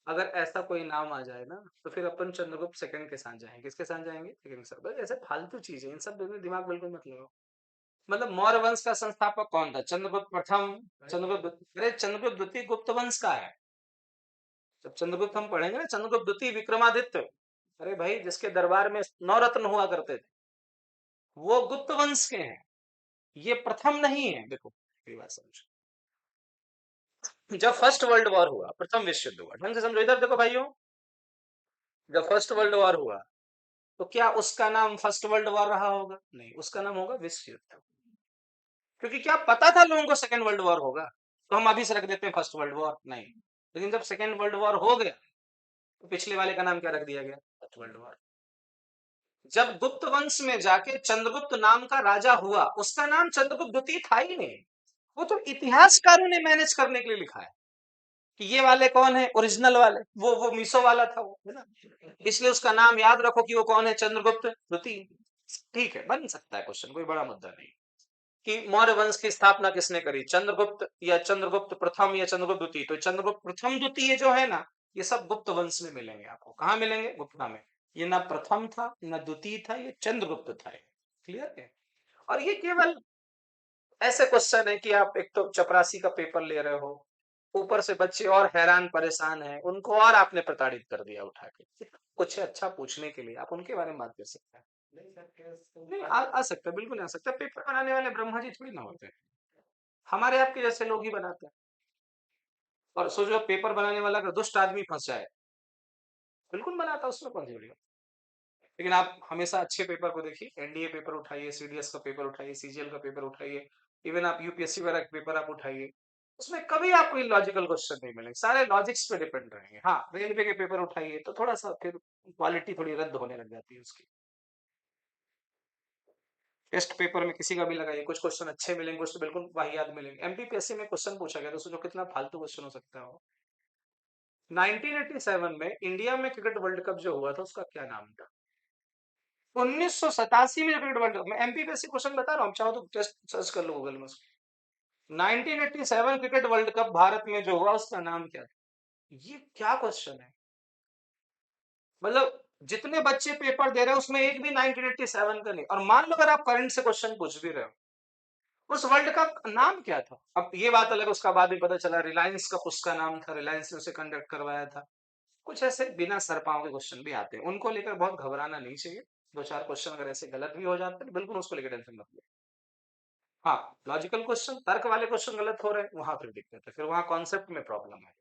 अगर ऐसा कोई नाम आ जाए ना तो फिर अपन चंद्रगुप्त सेकंड के साथ जाएंगे। किसके साथ जाएंगे? सेकंड के साथ। बस ऐसे फालतू चीजें, इन सब में दिमाग बिल्कुल मत लगाओ। मतलब मौर्य वंश का संस्थापक कौन था? चंद्रगुप्त प्रथम, अरे चंद्रगुप्त द्वितीय गुप्त वंश का है। जब चंद्रगुप्त हम पढ़ेंगे ना, चंद्रगुप्त द्वितीय विक्रमादित्य, अरे भाई जिसके दरबार में 9 रत्न हुआ करते थे, वो गुप्त वंश के हैं। ये प्रथम नहीं है। देखो मेरी बात समझो, जब फर्स्ट वर्ल्ड वॉर हुआ, प्रथम विश्व युद्ध हुआ, ढंग से समझो, इधर देखो भाइयों, जब फर्स्ट वर्ल्ड वॉर हुआ तो क्या उसका नाम फर्स्ट वर्ल्ड वॉर रहा होगा? नहीं, उसका नाम होगा विश्व युद्ध। क्योंकि क्या पता था लोगों को सेकेंड वर्ल्ड वॉर होगा, तो हम अभी से रख देते हैं फर्स्ट वर्ल्ड वॉर, नहीं। लेकिन जब सेकेंड वर्ल्ड वॉर हो गया तो पिछले वाले का नाम क्या रख दिया गया? First world war. जब गुप्त वंश में जाके चंद्रगुप्त नाम का राजा हुआ, उसका नाम चंद्रगुप्त द्वितीय था ही नहीं। वो तो इतिहासकारों ने मैनेज करने के लिए लिखा है कि ये वाले कौन है, ओरिजिनल वाले, वो मीसो वाला था वो, है ना। इसलिए उसका नाम याद रखो कि वो कौन है, चंद्रगुप्त द्वितीय। ठीक है, बन सकता है क्वेश्चन, कोई बड़ा मुद्दा नहीं। कि मौर्य वंश की स्थापना किसने करी, चंद्रगुप्त या चंद्रगुप्त प्रथम या चंद्रगुप्त द्वितीय? तो चंद्रगुप्त प्रथम द्वितीय जो है ना, ये सब गुप्त वंश में मिलेंगे आपको। कहाँ मिलेंगे? गुप्ता में। ये ना प्रथम था ना द्वितीय था, ये चंद्रगुप्त था। क्लियर है? और ये केवल ऐसे क्वेश्चन है कि आप एक तो चपरासी का पेपर ले रहे हो, ऊपर से बच्चे और हैरान परेशान हैं, उनको और आपने प्रताड़ित कर दिया उठा के। कुछ अच्छा पूछने के लिए आप उनके बारे में बात कर सकते हैं। नहीं, आ सकता है, बिल्कुल आ सकता है। पेपर बनाने वाले ब्रह्मा जी थोड़ी ना होते हैं, हमारे आपके जैसे लोग ही बनाते हैं। और सोचो पेपर बनाने वाला अगर दुष्ट आदमी फंस जाए, बिल्कुल बनाता है, उसमें कौन सी बड़ी बात। लेकिन आप हमेशा अच्छे पेपर को देखिए, एनडीए पेपर उठाइए, सीडीएस का पेपर उठाइए, सीजीएल का पेपर उठाइए, इवन आप यूपीएससी वगैरह का पेपर आप उठाइए, उसमें कभी आपको लॉजिकल क्वेश्चन नहीं मिलेंगे, सारे लॉजिक्स पे डिपेंड रहेंगे। हाँ, रेलवे के पेपर उठाइए तो थोड़ा सा फिर क्वालिटी थोड़ी रद्द होने लग जाती है उसकी। टेस्ट पेपर में किसी का भी लगाइए, कुछ क्वेश्चन अच्छे मिलेंगे, कुछ तो बिल्कुल वाहियात मिलेंगे। एमपीपीएससी में क्वेश्चन पूछा गया तो सोचो कितना फालतू क्वेश्चन हो सकता है। 1987 में इंडिया में क्रिकेट वर्ल्ड कप जो हुआ था उसका क्या नाम था? 1987 में क्रिकेट वर्ल्ड कप, मैं एमपीपीएससी क्वेश्चन बता रहा हूँ, चाहो तो टेस्ट सर्च कर लो गूगल में। 1987 क्रिकेट वर्ल्ड कप भारत में जो हुआ उसका नाम क्या था? ये क्या क्वेश्चन है? मतलब जितने बच्चे पेपर दे रहे हैं उसमें एक भी 1987 का नहीं, और मान लो अगर आप करंट से क्वेश्चन पूछ भी रहे हो, उस वर्ल्ड कप का नाम क्या था? अब ये बात अलग, उसका बाद भी पता चला रिलायंस कप उसका नाम था, रिलायंस ने उसे कंडक्ट करवाया था। कुछ ऐसे बिना सर पांव के क्वेश्चन भी आते हैं, उनको लेकर बहुत घबराना नहीं चाहिए। दो चार क्वेश्चन अगर ऐसे गलत भी हो जाते हैं बिल्कुल उसको लेकर टेंशन मत लो। हाँ, लॉजिकल क्वेश्चन, तर्क वाले क्वेश्चन गलत हो रहे हैं वहां फिर दिक्कत है, फिर वहां कॉन्सेप्ट में प्रॉब्लम है।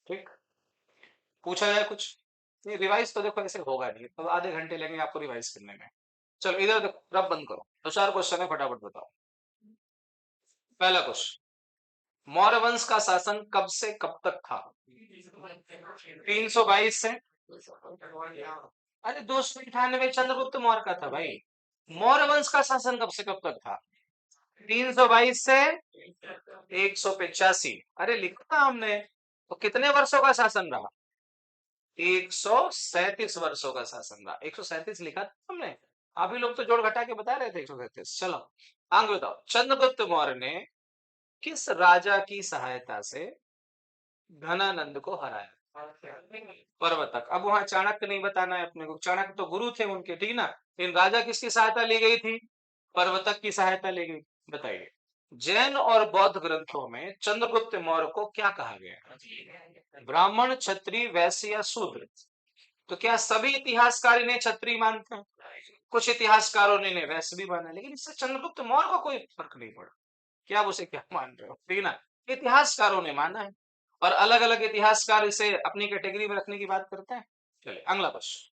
ठीक, पूछा जाए कुछ? नहीं, रिवाइज तो देखो ऐसे होगा नहीं, तो आधे घंटे लगेंगे आपको रिवाइज करने में। चलो इधर देखो, रब बंद करो, दो चार क्वेश्चन है फटाफट बताओ। पहला क्वेश्चन, मौर्य वंश का शासन कब से कब तक था? 322 से, अरे 298 चंद्रगुप्त मौर्य का था भाई। मौर्य वंश का शासन कब से कब तक था? 322 से 185। अरे लिखा था हमने, तो कितने वर्षों का शासन रहा? 137 वर्षों का शासन रहा। 137 लिखा था हमने, आप ही लोग तो जोड़ घटा के बता रहे थे 137। चलो आगे बताओ, चंद्रगुप्त मौर्य ने किस राजा की सहायता से घनानंद को हराया? पर्वतक। अब वहां चाणक्य नहीं बताना है अपने को, चाणक्य तो गुरु थे उनके, ठीक ना। इन राजा किसकी सहायता ली गई थी? पर्वतक की सहायता ली गई। बताइए, जैन और बौद्ध ग्रंथों में चंद्रगुप्त मौर्य को क्या कहा गया है? ब्राह्मण, क्षत्रिय, वैश्य या शूद्र? तो क्या सभी इतिहासकार इन्हें क्षत्रिय मानते हैं? कुछ इतिहासकारों ने इन्हें वैश्य भी माना, लेकिन इससे चंद्रगुप्त मौर्य को कोई फर्क नहीं पड़ा। क्या आप उसे क्या मान रहे हो, ठीक ना। इतिहासकारों ने माना है, और अलग अलग इतिहासकार इसे अपनी कैटेगरी में रखने की बात करते हैं। चलिए अगला क्वेश्चन,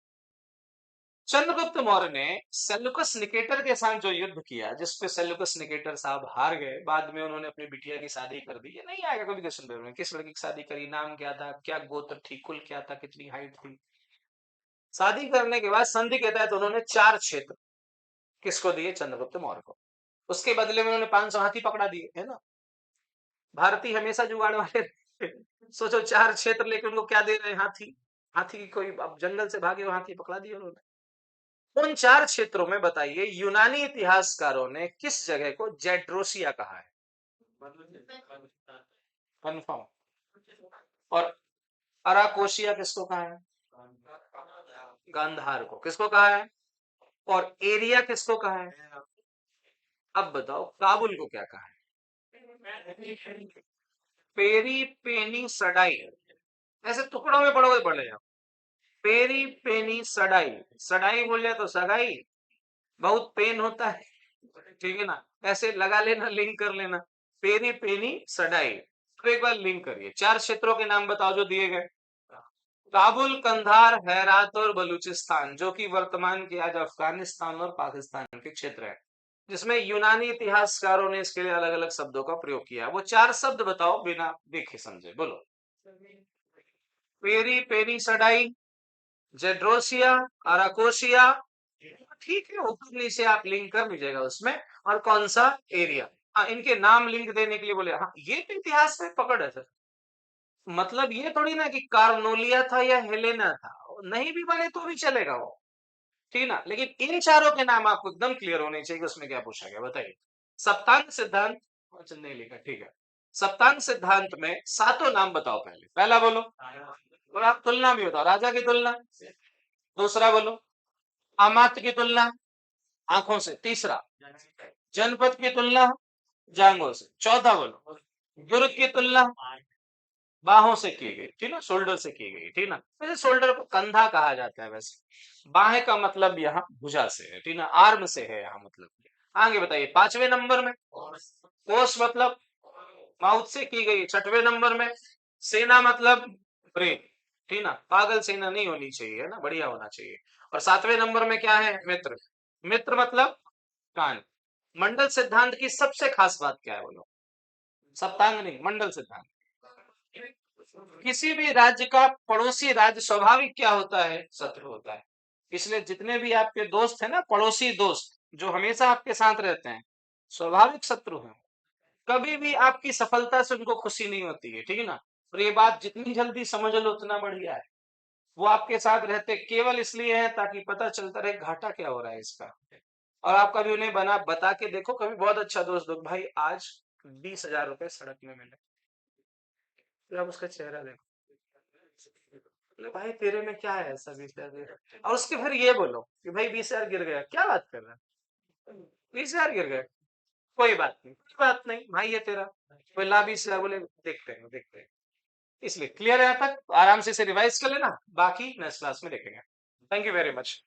चंद्रगुप्त मौर्य ने सेल्यूकस निकेटर के साथ जो युद्ध किया, जिसपे सेल्यूकस निकेटर साहब हार गए, बाद में उन्होंने अपनी बिटिया की शादी कर दी, ये नहीं आएगा कभी क्वेश्चन पेपर में, किस लड़की की शादी करी, नाम क्या था, क्या गोत्र थी, कुल क्या था, कितनी हाइट थी। शादी करने के बाद संधि के तहत उन्होंने 4 क्षेत्र किसको दिए? चंद्रगुप्त मौर्य को। उसके बदले में उन्होंने 500 हाथी पकड़ा दिए, है ना। भारतीय हमेशा जुगाड़ वाले रहते हैं। सोचो 4 क्षेत्र लेके उनको क्या दे रहे हैं? हाथी। हाथी की कोई, अब जंगल से भागे हुए हाथी पकड़ा दिए उन्होंने। उन 4 क्षेत्रों में बताइए, यूनानी इतिहासकारों ने किस जगह को जेड्रोसिया कहा है? कंफर्म। और अराकोशिया किसको कहा है? गांधार को। किसको कहा है? और एरिया किसको कहा है? अब बताओ काबुल को क्या कहा है? पेरी पेनी सडाई। ऐसे टुकड़ों में पढ़ोगे पढ़े आप। पेरी पेनी सडाई, सडाई बोल जाए तो सगाई, बहुत पेन होता है, ठीक है ना। ऐसे लगा लेना, लिंक कर लेना, पेरी पेनी सडाई। तो एक बार लिंक करिए, 4 क्षेत्रों के नाम बताओ जो दिए गए। काबुल, कंधार, हेरात और बलूचिस्तान, जो कि वर्तमान के आज अफगानिस्तान और पाकिस्तान के क्षेत्र है, जिसमें यूनानी इतिहासकारों ने इसके लिए अलग अलग शब्दों का प्रयोग किया। वो 4 शब्द बताओ बिना देखे समझे, बोलो। पेरी पेनी सडाई, जेड्रोसिया, अराकोसिया, ठीक है, ऊपर नीचे आप लिंक कर लीजिएगा उसमें। और कौन सा एरिया? हाँ, इनके नाम लिंक देने के लिए बोले, हाँ ये तो इतिहास में पकड़ है सर। मतलब ये थोड़ी ना कि कार्नोलिया था या हेलेना था, नहीं भी बने तो भी चलेगा वो, ठीक ना। लेकिन इन चारों के नाम आपको एकदम क्लियर होने चाहिए कि उसमें क्या पूछा गया, बताइए। सप्तांग सिद्धांत, अच्छा नहीं लिखा, ठीक है। सप्तांग सिद्धांत में सातों नाम बताओ, पहले पहला बोलो। और आप तुलना भी बताओ, राजा की तुलना। दूसरा बोलो, अमात्य की तुलना आंखों से। तीसरा, जनपद की तुलना जांघों से। चौथा बोलो, दुर्ग की तुलना बाहों से की गई, ठीक ना, शोल्डर से की गई, ठीक ना। वैसे शोल्डर को कंधा कहा जाता है, वैसे बाहें का मतलब यहाँ भुजा से है, ठीक ना, आर्म से है यहाँ मतलब। आगे बताइए, 5वें नंबर में कोस मतलब माउथ से की गई। 6वें नंबर में सेना मतलब ब्रेन। ठीक ना, पागल सेना नहीं होनी चाहिए, है ना, बढ़िया होना चाहिए। और 7वें नंबर में क्या है? मित्र। मित्र मतलब कान। मंडल सिद्धांत की सबसे खास बात क्या है बोलो? सप्तांग नहीं, मंडल सिद्धांत। किसी भी राज्य का पड़ोसी राज्य स्वाभाविक क्या होता है? शत्रु होता है। इसलिए जितने भी आपके दोस्त हैं ना, पड़ोसी दोस्त जो हमेशा आपके साथ रहते हैं, स्वाभाविक शत्रु हैं। कभी भी आपकी सफलता से उनको खुशी नहीं होती है, ठीक है ना। और ये बात जितनी जल्दी समझ लो उतना बढ़िया है। वो आपके साथ रहते केवल इसलिए हैं ताकि पता चलता रहे घाटा क्या हो रहा है इसका। और आप कभी उन्हें बना बता के देखो, कभी बहुत अच्छा दोस्त हो भाई, आज 20,000 रुपए सड़क में मिले, फिर आप उसका चेहरा देखो, बोले, भाई तेरे में क्या है ऐसा 20,000? और उसके फिर ये बोलो कि भाई 20,000 गिर गया, क्या बात कर रहा है, 20,000 गिर गया, कोई बात नहीं, कोई बात नहीं भाई, ये तेरा कोई ला 20,000, बोले देखते हैं देखते हैं। इसलिए क्लियर है यहाँ तक, आराम से इसे रिवाइज कर लेना, बाकी नेक्स्ट क्लास में देखेंगे। Thank you very much.